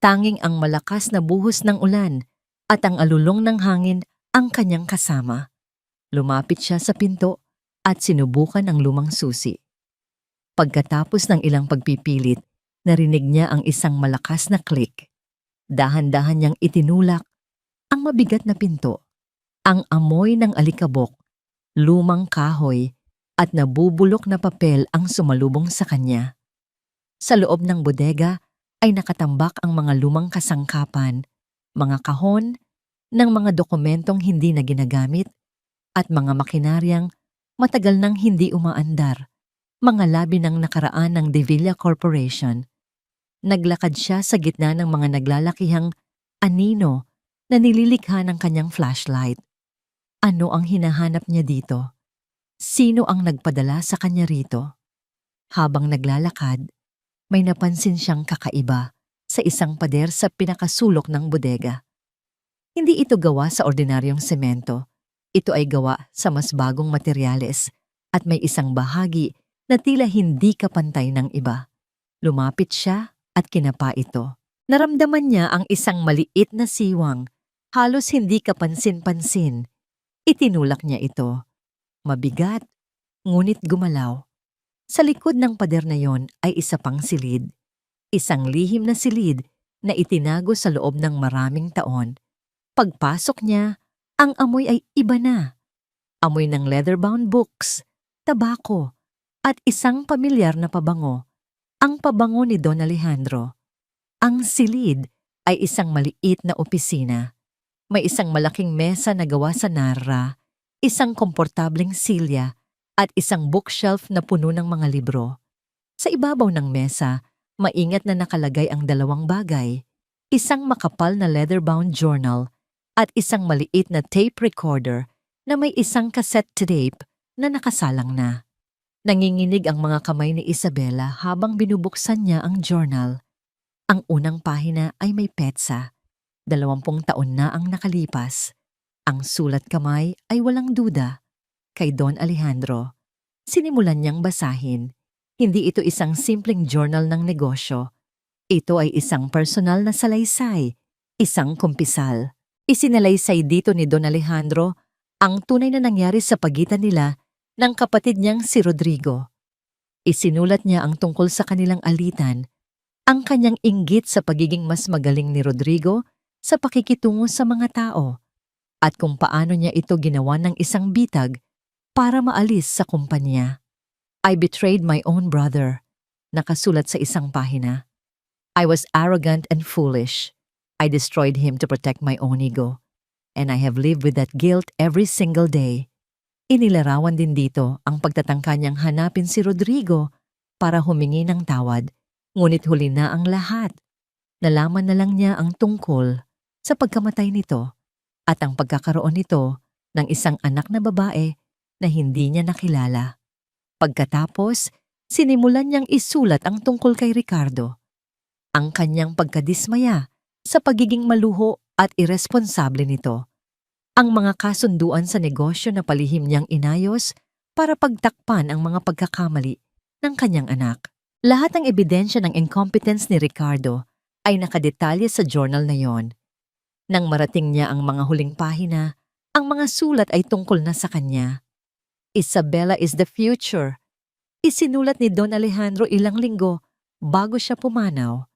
Tanging ang malakas na buhos ng ulan at ang alulong ng hangin ang kanyang kasama. Lumapit siya sa pinto at sinubukan ang lumang susi. Pagkatapos ng ilang pagpipilit, narinig niya ang isang malakas na click. Dahan-dahan niyang itinulak ang mabigat na pinto. Ang amoy ng alikabok, lumang kahoy at nabubulok na papel ang sumalubong sa kanya. Sa loob ng bodega ay nakatambak ang mga lumang kasangkapan, mga kahon ng mga dokumentong hindi na ginagamit at mga makinaryang matagal nang hindi umaandar, mga labi ng nakaraan ng Devilla Corporation. Naglakad siya sa gitna ng mga naglalakihang anino na nililikha ng kanyang flashlight. Ano ang hinahanap niya dito? Sino ang nagpadala sa kanya rito? Habang naglalakad, may napansin siyang kakaiba sa isang pader sa pinakasulok ng bodega. Hindi ito gawa sa ordinaryong semento. Ito ay gawa sa mas bagong materyales at may isang bahagi na tila hindi kapantay ng iba. Lumapit siya at kinapa ito. Naramdaman niya ang isang maliit na siwang, halos hindi kapansin-pansin. Itinulak niya ito. Mabigat, ngunit gumalaw. Sa likod ng pader na yon ay isa pang silid. Isang lihim na silid na itinago sa loob ng maraming taon. Pagpasok niya, ang amoy ay iba na. Amoy ng leather-bound books, tabako, at isang pamilyar na pabango. Ang pabango ni Don Alejandro. Ang silid ay isang maliit na opisina. May isang malaking mesa na gawa sa narra, isang komportableng silya, at isang bookshelf na puno ng mga libro. Sa ibabaw ng mesa, maingat na nakalagay ang dalawang bagay, isang makapal na leather-bound journal at isang maliit na tape recorder na may isang cassette tape na nakasalang na. Nanginginig ang mga kamay ni Isabela habang binubuksan niya ang journal. Ang unang pahina ay may petsa. 20 taon na ang nakalipas. Ang sulat kamay ay walang duda. Kay Don Alejandro. Sinimulan niyang basahin. Hindi ito isang simpleng journal ng negosyo. Ito ay isang personal na salaysay, isang kumpisal. Isinalaysay dito ni Don Alejandro ang tunay na nangyari sa pagitan nila ng kapatid niyang si Rodrigo. Isinulat niya ang tungkol sa kanilang alitan, ang kanyang inggit sa pagiging mas magaling ni Rodrigo sa pakikitungo sa mga tao, at kung paano niya ito ginawa ng isang bitag para maalis sa kumpanya. I betrayed my own brother, nakasulat sa isang pahina. I was arrogant and foolish. I destroyed him to protect my own ego, and I have lived with that guilt every single day. Inilarawan din dito ang pagtatangka niyang hanapin si Rodrigo para humingi ng tawad, ngunit huli na ang lahat. Nalaman na lang niya ang tungkol sa pagkamatay nito at ang pagkakaroon nito ng isang anak na babae na hindi niya nakilala. Pagkatapos, sinimulan niyang isulat ang tungkol kay Ricardo. Ang kanyang pagkadismaya sa pagiging maluho at iresponsable nito. Ang mga kasunduan sa negosyo na palihim niyang inayos para pagtakpan ang mga pagkakamali ng kanyang anak. Lahat ng ebidensya ng incompetence ni Ricardo ay nakadetalye sa journal na yon. Nang marating niya ang mga huling pahina, ang mga sulat ay tungkol na sa kanya. Isabela is the future. Isinulat ni Don Alejandro ilang linggo bago siya pumanaw.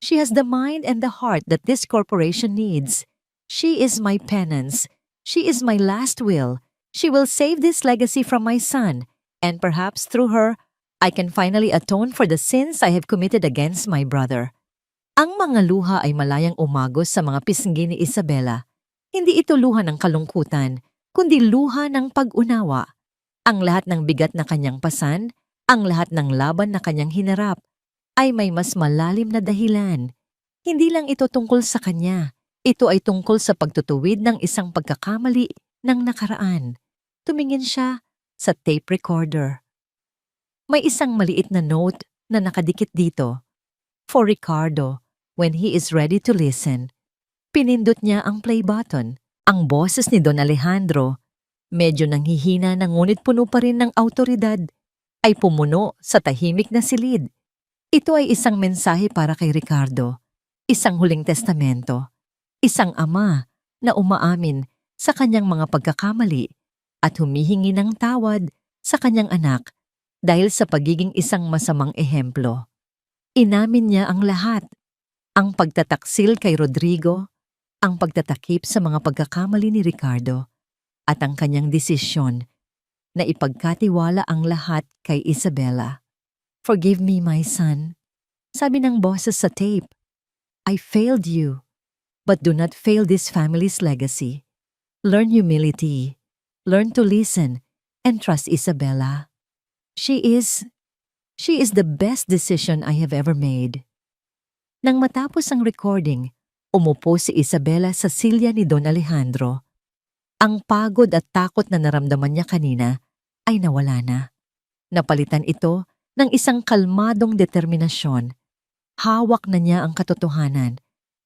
She has the mind and the heart that this corporation needs. She is my penance. She is my last will. She will save this legacy from my son, and perhaps through her, I can finally atone for the sins I have committed against my brother. Ang mga luha ay malayang umagos sa mga pisngi ni Isabela. Hindi ito luha ng kalungkutan, kundi luha ng pag-unawa. Ang lahat ng bigat na kanyang pasan, ang lahat ng laban na kanyang hinarap, ay may mas malalim na dahilan. Hindi lang ito tungkol sa kanya. Ito ay tungkol sa pagtutuwid ng isang pagkakamali ng nakaraan. Tumingin siya sa tape recorder. May isang maliit na note na nakadikit dito. For Ricardo, when he is ready to listen. Pinindot niya ang play button. Ang boses ni Don Alejandro, medyo nanghihina na ngunit puno pa rin ng autoridad, ay pumuno sa tahimik na silid. Ito ay isang mensahe para kay Ricardo, isang huling testamento. Isang ama na umaamin sa kanyang mga pagkakamali at humihingi ng tawad sa kanyang anak dahil sa pagiging isang masamang ehemplo. Inamin niya ang lahat, ang pagtataksil kay Rodrigo, ang pagtatakip sa mga pagkakamali ni Ricardo, at ang kanyang desisyon na ipagkatiwala ang lahat kay Isabela. Forgive me, my son. Sabi ng boses sa tape, I failed you. But do not fail this family's legacy. Learn humility, learn to listen, and trust Isabela. She is the best decision I have ever made. Nang matapos ang recording, umupo si Isabela sa silya ni Don Alejandro. Ang pagod at takot na naramdaman niya kanina ay nawala na. Napalitan ito ng isang kalmadong determinasyon. Hawak na niya ang katotohanan.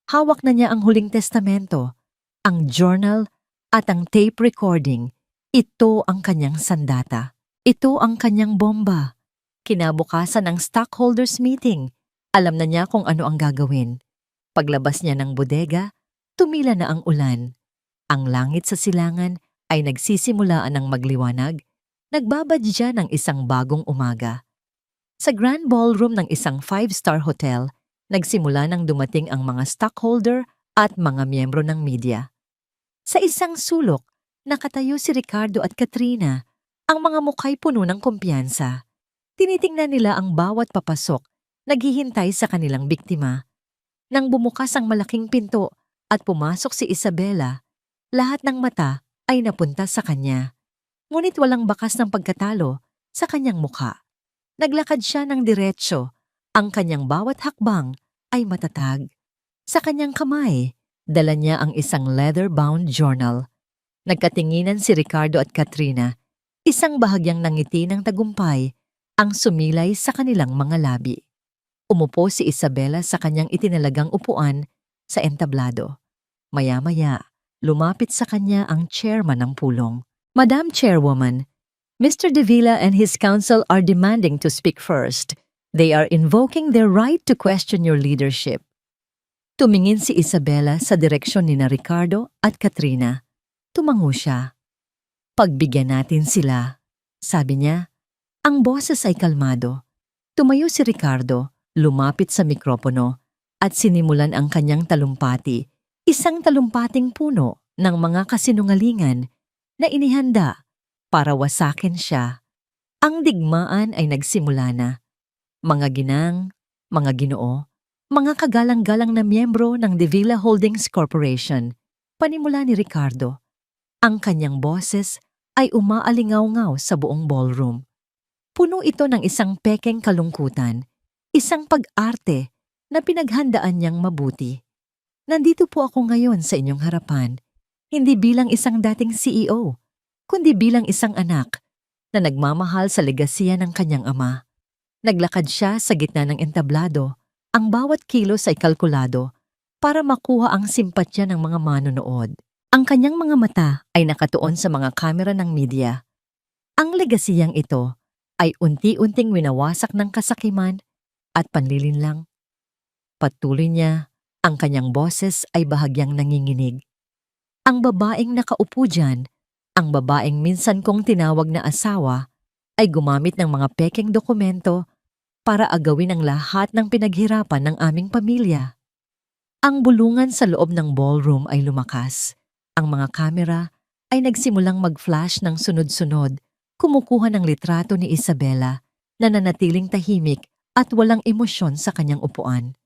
Hawak na niya ang huling testamento, ang journal at ang tape recording. Ito ang kanyang sandata. Ito ang kanyang bomba. Kinabukasan ng stockholders meeting, alam na niya kung ano ang gagawin. Paglabas niya ng bodega, tumila na ang ulan. Ang langit sa silangan ay nagsisimulaan ng magliwanag, nagbabadya ng isang bagong umaga. Sa grand ballroom ng isang 5-star hotel, nagsimula nang dumating ang mga stockholder at mga miyembro ng media. Sa isang sulok, nakatayo si Ricardo at Katrina, ang mga mukha'y puno ng kumpiyansa. Tinitingnan nila ang bawat papasok, naghihintay sa kanilang biktima. Nang bumukas ang malaking pinto at pumasok si Isabela, lahat ng mata ay napunta sa kanya. Ngunit walang bakas ng pagkatalo sa kanyang mukha. Naglakad siya ng diretsyo. Ang kanyang bawat hakbang ay matatag. Sa kanyang kamay, dala niya ang isang leather-bound journal. Nagkatinginan si Ricardo at Katrina. Isang bahagyang nangiti ng tagumpay ang sumilay sa kanilang mga labi. Umupo si Isabela sa kanyang itinalagang upuan sa entablado. Maya-maya, lumapit sa kanya ang chairman ng pulong. Madam Chairwoman, Mr. Davila and his counsel are demanding to speak first. They are invoking their right to question your leadership. Tumingin si Isabela sa direksyon ni Ricardo at Katrina. Tumango siya. Pagbigyan natin sila, sabi niya. Ang boses ay kalmado. Tumayo si Ricardo, lumapit sa mikropono, at sinimulan ang kanyang talumpati, isang talumpating puno ng mga kasinungalingan na inihanda para wasakin siya. Ang digmaan ay nagsimula na. Mga ginang, mga ginoo, mga kagalang-galang na miyembro ng Davila Holdings Corporation, panimula ni Ricardo. Ang kanyang boses ay umaalingaw-ngaw sa buong ballroom. Puno ito ng isang pekeng kalungkutan, isang pag-arte na pinaghandaan niyang mabuti. Nandito po ako ngayon sa inyong harapan, hindi bilang isang dating CEO, kundi bilang isang anak na nagmamahal sa legasiya ng kanyang ama. Naglakad siya sa gitna ng entablado, ang bawat kilos ay kalkulado para makuha ang simpatya ng mga manonood. Ang kanyang mga mata ay nakatuon sa mga kamera ng media. Ang legasiyang ito ay unti-unting winawasak ng kasakiman at panlilinlang. Patuloy niya, ang kanyang boses ay bahagyang nanginginig. Ang babaeng nakaupo dyan, ang babaeng minsan kong tinawag na asawa, ay gumamit ng mga pekeng dokumento para agawin ang lahat ng pinaghirapan ng aming pamilya. Ang bulungan sa loob ng ballroom ay lumakas. Ang mga kamera ay nagsimulang mag-flash ng sunod-sunod, kumukuha ng litrato ni Isabela na nanatiling tahimik at walang emosyon sa kanyang upuan.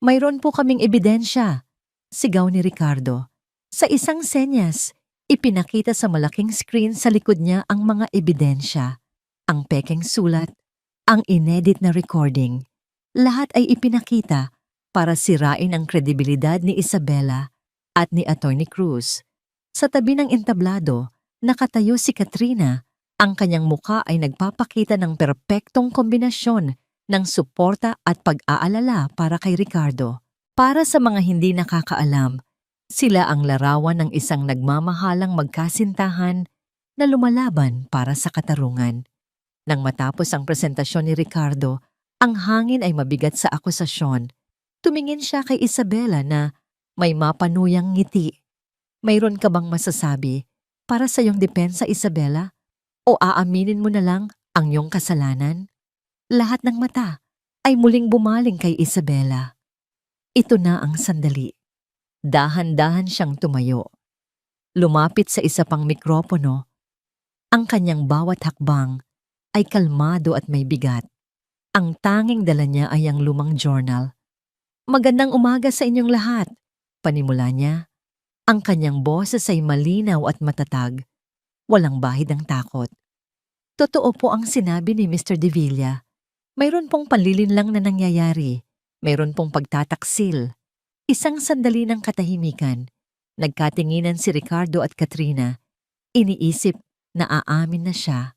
Mayroon po kaming ebidensya, sigaw ni Ricardo. Sa isang senyas, ipinakita sa malaking screen sa likod niya ang mga ebidensya, ang pekeng sulat, ang inedit na recording. Lahat ay ipinakita para sirain ang kredibilidad ni Isabela at ni Attorney Cruz. Sa tabi ng entablado, nakatayo si Katrina. Ang kanyang muka ay nagpapakita ng perpektong kombinasyon ng suporta at pag-aalala para kay Ricardo. Para sa mga hindi nakakaalam, sila ang larawan ng isang nagmamahalang magkasintahan na lumalaban para sa katarungan. Nang matapos ang presentasyon ni Ricardo, ang hangin ay mabigat sa akusasyon. Tumingin siya kay Isabela na may mapanuyang ngiti. Mayroon ka bang masasabi para sa iyong depensa, Isabela? O aaminin mo na lang ang iyong kasalanan? Lahat ng mata ay muling bumaling kay Isabela. Ito na ang sandali. Dahan-dahan siyang tumayo. Lumapit sa isa pang mikropono. Ang kanyang bawat hakbang ay kalmado at may bigat. Ang tanging dala niya ay ang lumang journal. Magandang umaga sa inyong lahat, panimula niya. Ang kanyang boses ay malinaw at matatag. Walang bahid ng takot. Totoo po ang sinabi ni Mr. Davila. Mayroon pong panlilinlang na nangyayari. Mayroon pong pagtataksil. Isang sandali ng katahimikan. Nagkatinginan si Ricardo at Katrina. Iniisip na aamin na siya.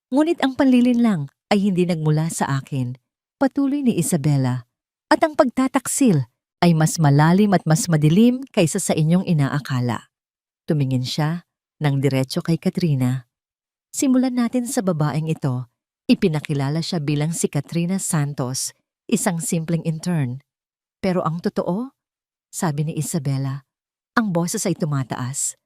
Ngunit ang panlilinlang ay hindi nagmula sa akin, patuloy ni Isabela. At ang pagtataksil ay mas malalim at mas madilim kaysa sa inyong inaakala. Tumingin siya ng diretso kay Katrina. Simulan natin sa babaeng ito. Ipinakilala siya bilang si Katrina Santos, isang simpleng intern. Pero ang totoo, sabi ni Isabela, ang boses ay tumataas.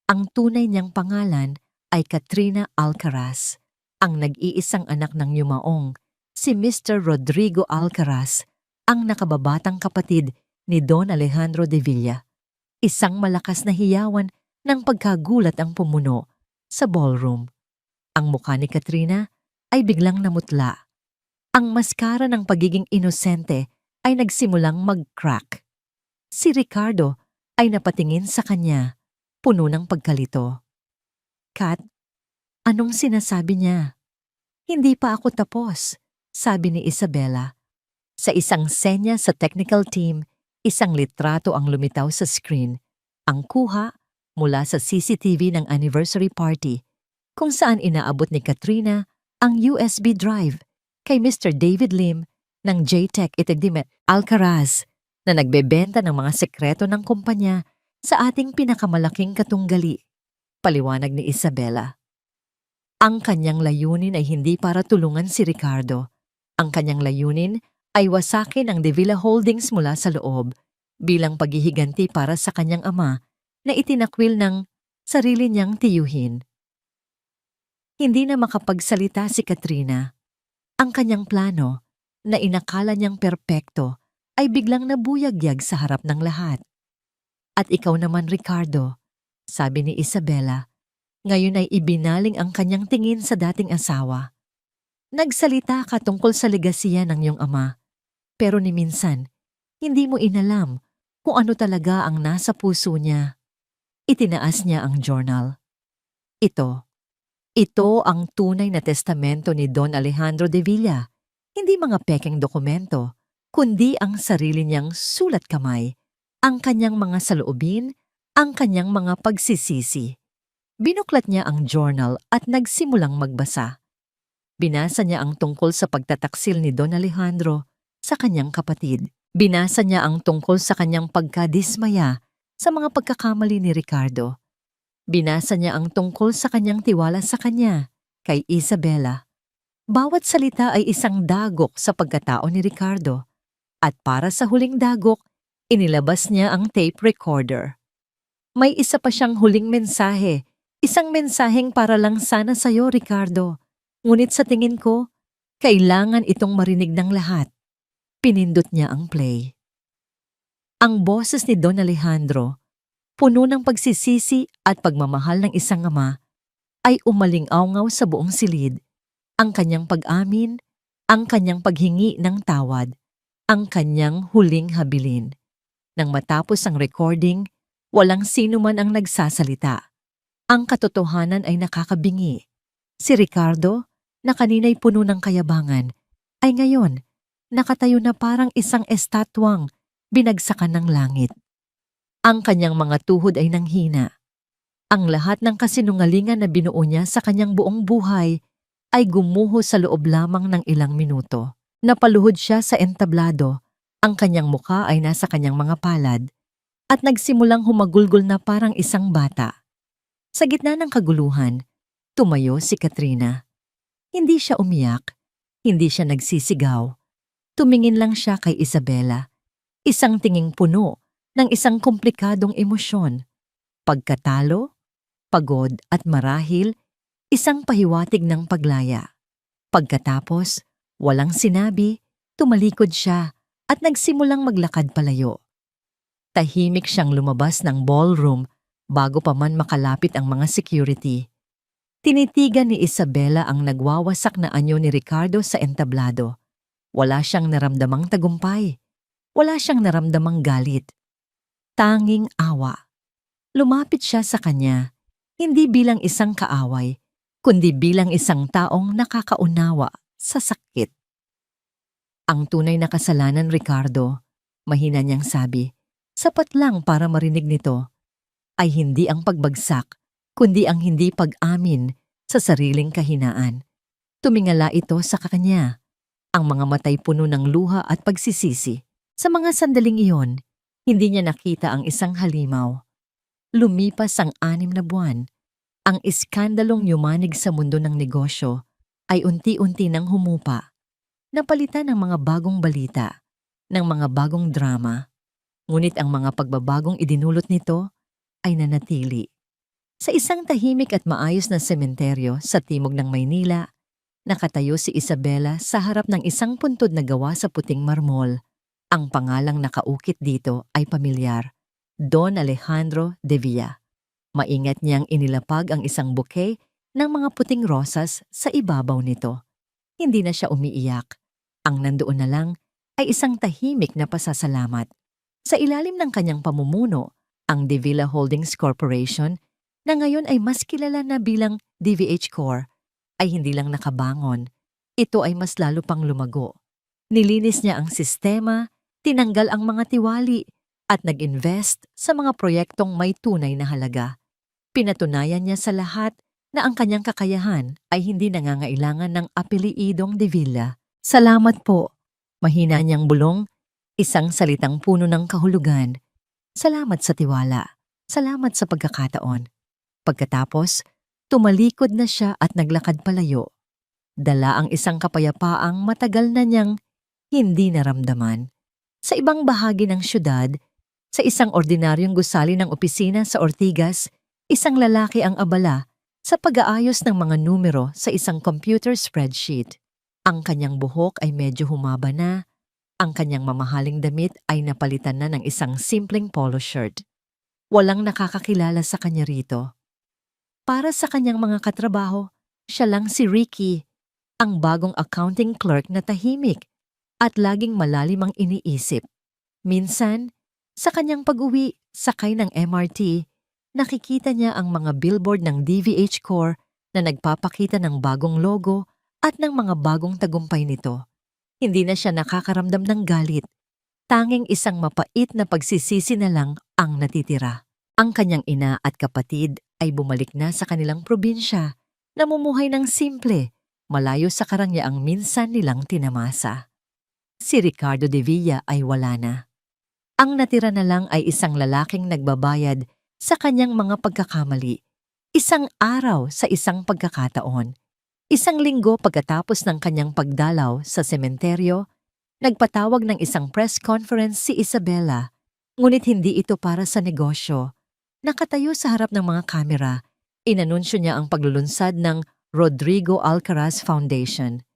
Ang tunay niyang pangalan ay Katrina Alcaraz, ang nag-iisang anak ng yumaong, si Mr. Rodrigo Alcaraz, ang nakababatang kapatid ni Don Alejandro de Villa. Isang malakas na hiyawan ng pagkagulat ang pumuno sa ballroom. Ang mukha ni Katrina ay biglang namutla. Ang maskara ng pagiging inosente ay nagsimulang mag-crack. Si Ricardo ay napatingin sa kanya, puno ng pagkalito. Kat, anong sinasabi niya? Hindi pa ako tapos, sabi ni Isabela. Sa isang senya sa technical team, isang litrato ang lumitaw sa screen. Ang kuha mula sa CCTV ng anniversary party, kung saan inaabot ni Katrina ang USB drive kay Mr. David Lim ng JTech Itagdimet Alcaraz na nagbebenta ng mga sekreto ng kumpanya sa ating pinakamalaking katunggali. Paliwanag ni Isabela. Ang kanyang layunin ay hindi para tulungan si Ricardo. Ang kanyang layunin ay wasakin ang De Villa Holdings mula sa loob bilang paghihiganti para sa kanyang ama na itinakwil ng sarili niyang tiyuhin. Hindi na makapagsalita si Katrina. Ang kanyang plano, na inakala niyang perpekto, ay biglang nabuyagyag sa harap ng lahat. At ikaw naman, Ricardo, sabi ni Isabela, ngayon ay ibinaling ang kanyang tingin sa dating asawa. Nagsalita ka tungkol sa legasiya ng iyong ama, pero ni minsan, hindi mo inalam kung ano talaga ang nasa puso niya. Itinaas niya ang journal. Ito ang tunay na testamento ni Don Alejandro de Villa, hindi mga pekeng dokumento, kundi ang sarili niyang sulat kamay, ang kanyang mga saloobin, ang kanyang mga pagsisisi. Binuklat niya ang journal at nagsimulang magbasa. Binasa niya ang tungkol sa pagtataksil ni Don Alejandro sa kanyang kapatid. Binasa niya ang tungkol sa kanyang pagkadismaya sa mga pagkakamali ni Ricardo. Binasa niya ang tungkol sa kanyang tiwala sa kanya, kay Isabela. Bawat salita ay isang dagok sa pagkatao ni Ricardo. At para sa huling dagok, inilabas niya ang tape recorder. May isa pa siyang huling mensahe, isang mensaheng para lang sana sa'yo, Ricardo. Ngunit sa tingin ko, kailangan itong marinig ng lahat. Pinindot niya ang play. Ang boses ni Don Alejandro, puno ng pagsisisi at pagmamahal ng isang ama, ay umaling-awngaw sa buong silid. Ang kanyang pag-amin, ang kanyang paghingi ng tawad, ang kanyang huling habilin. Nang matapos ang recording, walang sino man ang nagsasalita. Ang katotohanan ay nakakabingi. Si Ricardo, na kanina'y puno ng kayabangan, ay ngayon nakatayo na parang isang estatwang binagsakan ng langit. Ang kanyang mga tuhod ay nanghina. Ang lahat ng kasinungalingan na binuo niya sa kanyang buong buhay ay gumuho sa loob lamang ng ilang minuto. Napaluhod siya sa entablado, ang kanyang mukha ay nasa kanyang mga palad, at nagsimulang humagulgol na parang isang bata. Sa gitna ng kaguluhan, tumayo si Katrina. Hindi siya umiyak, hindi siya nagsisigaw. Tumingin lang siya kay Isabela, isang tinging puno ng isang komplikadong emosyon. Pagkatalo, pagod at marahil, isang pahiwatig ng paglaya. Pagkatapos, walang sinabi, tumalikod siya at nagsimulang maglakad palayo. Tahimik siyang lumabas ng ballroom bago pa man makalapit ang mga security. Tinitigan ni Isabela ang nagwawasak na anyo ni Ricardo sa entablado. Wala siyang naramdamang tagumpay. Wala siyang naramdamang galit. Tanging awa. Lumapit siya sa kanya, hindi bilang isang kaaway, kundi bilang isang taong nakakaunawa sa sakit. Ang tunay na kasalanan, Ricardo, mahina niyang sabi, sapat lang para marinig nito, ay hindi ang pagbagsak, kundi ang hindi pag-amin sa sariling kahinaan. Tumingala ito sa kanya, ang mga matay puno ng luha at pagsisisi. Sa mga sandaling iyon, hindi niya nakita ang isang halimaw. Lumipas ang 6 na buwan. Ang iskandalong yumanig sa mundo ng negosyo ay unti-unti nang humupa. Napalitan ng mga bagong balita, ng mga bagong drama. Ngunit ang mga pagbabagong idinulot nito ay nanatili. Sa isang tahimik at maayos na sementeryo sa timog ng Maynila, nakatayo si Isabela sa harap ng isang puntod na gawa sa puting marmol. Ang pangalang nakaukit dito ay pamilyar, Don Alejandro de Villa. Maingat niyang inilapag ang isang bouquet ng mga puting rosas sa ibabaw nito. Hindi na siya umiiyak. Ang nandoon na lang ay isang tahimik na pasasalamat. Sa ilalim ng kanyang pamumuno, ang De Villa Holdings Corporation, na ngayon ay mas kilala na bilang DVH Corp, ay hindi lang nakabangon. Ito ay mas lalo pang lumago. Nilinis niya ang sistema, tinanggal ang mga tiwali, at nag-invest sa mga proyektong may tunay na halaga. Pinatunayan niya sa lahat na ang kanyang kakayahan ay hindi nangangailangan ng apeliidong De Villa. Salamat po. Mahina niyang bulong, isang salitang puno ng kahulugan. Salamat sa tiwala. Salamat sa pagkakataon. Pagkatapos, tumalikod na siya at naglakad palayo. Dala ang isang kapayapaang matagal na niyang hindi naramdaman. Sa ibang bahagi ng syudad, sa isang ordinaryong gusali ng opisina sa Ortigas, isang lalaki ang abala sa pag-aayos ng mga numero sa isang computer spreadsheet. Ang kanyang buhok ay medyo humaba na, ang kanyang mamahaling damit ay napalitan na ng isang simpleng polo shirt. Walang nakakakilala sa kanya rito. Para sa kanyang mga katrabaho, siya lang si Ricky, ang bagong accounting clerk na tahimik at laging malalim ang iniisip. Minsan, sa kanyang pag-uwi, sakay ng MRT, nakikita niya ang mga billboard ng DVH Corp na nagpapakita ng bagong logo at ng mga bagong tagumpay nito. Hindi na siya nakakaramdam ng galit. Tanging isang mapait na pagsisisi na lang ang natitira. Ang kanyang ina at kapatid ay bumalik na sa kanilang probinsya, namumuhay ng simple, malayo sa karangyaang minsan nilang tinamasa. Si Ricardo de Villa ay wala na. Ang natira na lang ay isang lalaking nagbabayad sa kanyang mga pagkakamali. Isang araw sa isang pagkakataon. Isang linggo pagkatapos ng kanyang pagdalaw sa sementeryo, nagpatawag ng isang press conference si Isabela, ngunit hindi ito para sa negosyo. Nakatayo sa harap ng mga kamera, inanunsyo niya ang paglulunsad ng Rodrigo Alcaraz Foundation,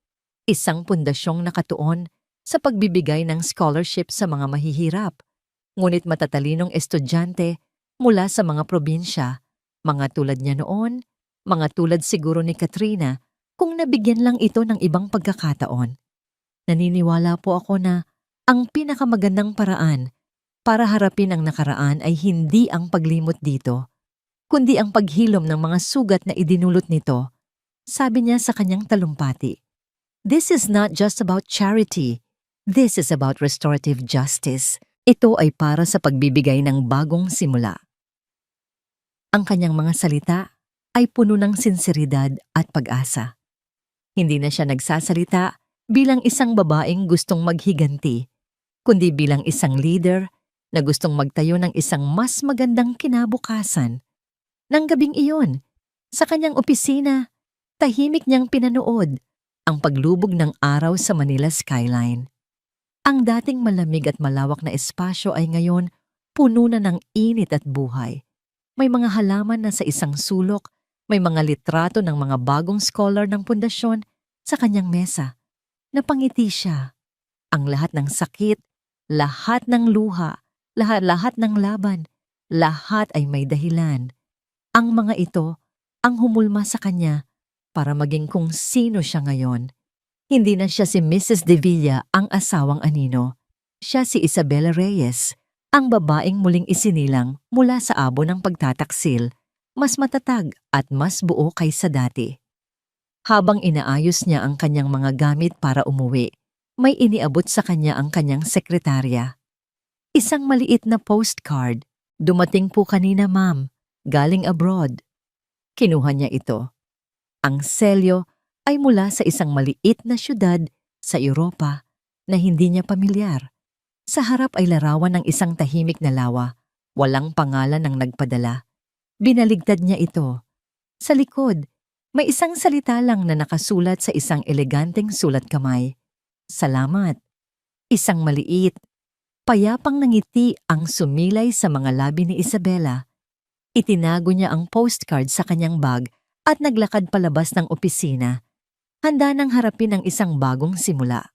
isang pundasyong nakatuon sa pagbibigay ng scholarship sa mga mahihirap, ngunit matatalinong estudyante mula sa mga probinsya, mga tulad niya noon, mga tulad siguro ni Katrina, kung nabigyan lang ito ng ibang pagkakataon. Naniniwala po ako na ang pinakamagandang paraan para harapin ang nakaraan ay hindi ang paglimot dito, kundi ang paghilom ng mga sugat na idinulot nito. Sabi niya sa kanyang talumpati, "This is not just about charity. This is about restorative justice." Ito ay para sa pagbibigay ng bagong simula. Ang kanyang mga salita ay puno ng sinseridad at pag-asa. Hindi na siya nagsasalita bilang isang babaeng gustong maghiganti, kundi bilang isang leader na gustong magtayo ng isang mas magandang kinabukasan. Nang gabing iyon, sa kanyang opisina, tahimik niyang pinanood ang paglubog ng araw sa Manila skyline. Ang dating malamig at malawak na espasyo ay ngayon puno na ng init at buhay. May mga halaman na sa isang sulok, may mga litrato ng mga bagong scholar ng pundasyon sa kanyang mesa. Napangiti siya. Ang lahat ng sakit, lahat ng luha, lahat ng laban, lahat ay may dahilan. Ang mga ito ang humulma sa kanya para maging kung sino siya ngayon. Hindi na siya si Mrs. De Villa ang asawang anino. Siya si Isabela Reyes, ang babaeng muling isinilang mula sa abo ng pagtataksil, mas matatag at mas buo kaysa dati. Habang inaayos niya ang kanyang mga gamit para umuwi, may iniabot sa kanya ang kanyang sekretarya. Isang maliit na postcard. "Dumating po kanina, ma'am. Galing abroad." Kinuha niya ito. Ang selyo ay mula sa isang maliit na syudad sa Europa na hindi niya pamilyar. Sa harap ay larawan ng isang tahimik na lawa, walang pangalan ng nagpadala. Binaligtad niya ito. Sa likod, may isang salita lang na nakasulat sa isang eleganteng sulat kamay. Salamat. Isang maliit, payapang nangiti ang sumilay sa mga labi ni Isabela. Itinago niya ang postcard sa kanyang bag at naglakad palabas ng opisina, handa nang harapin ang isang bagong simula.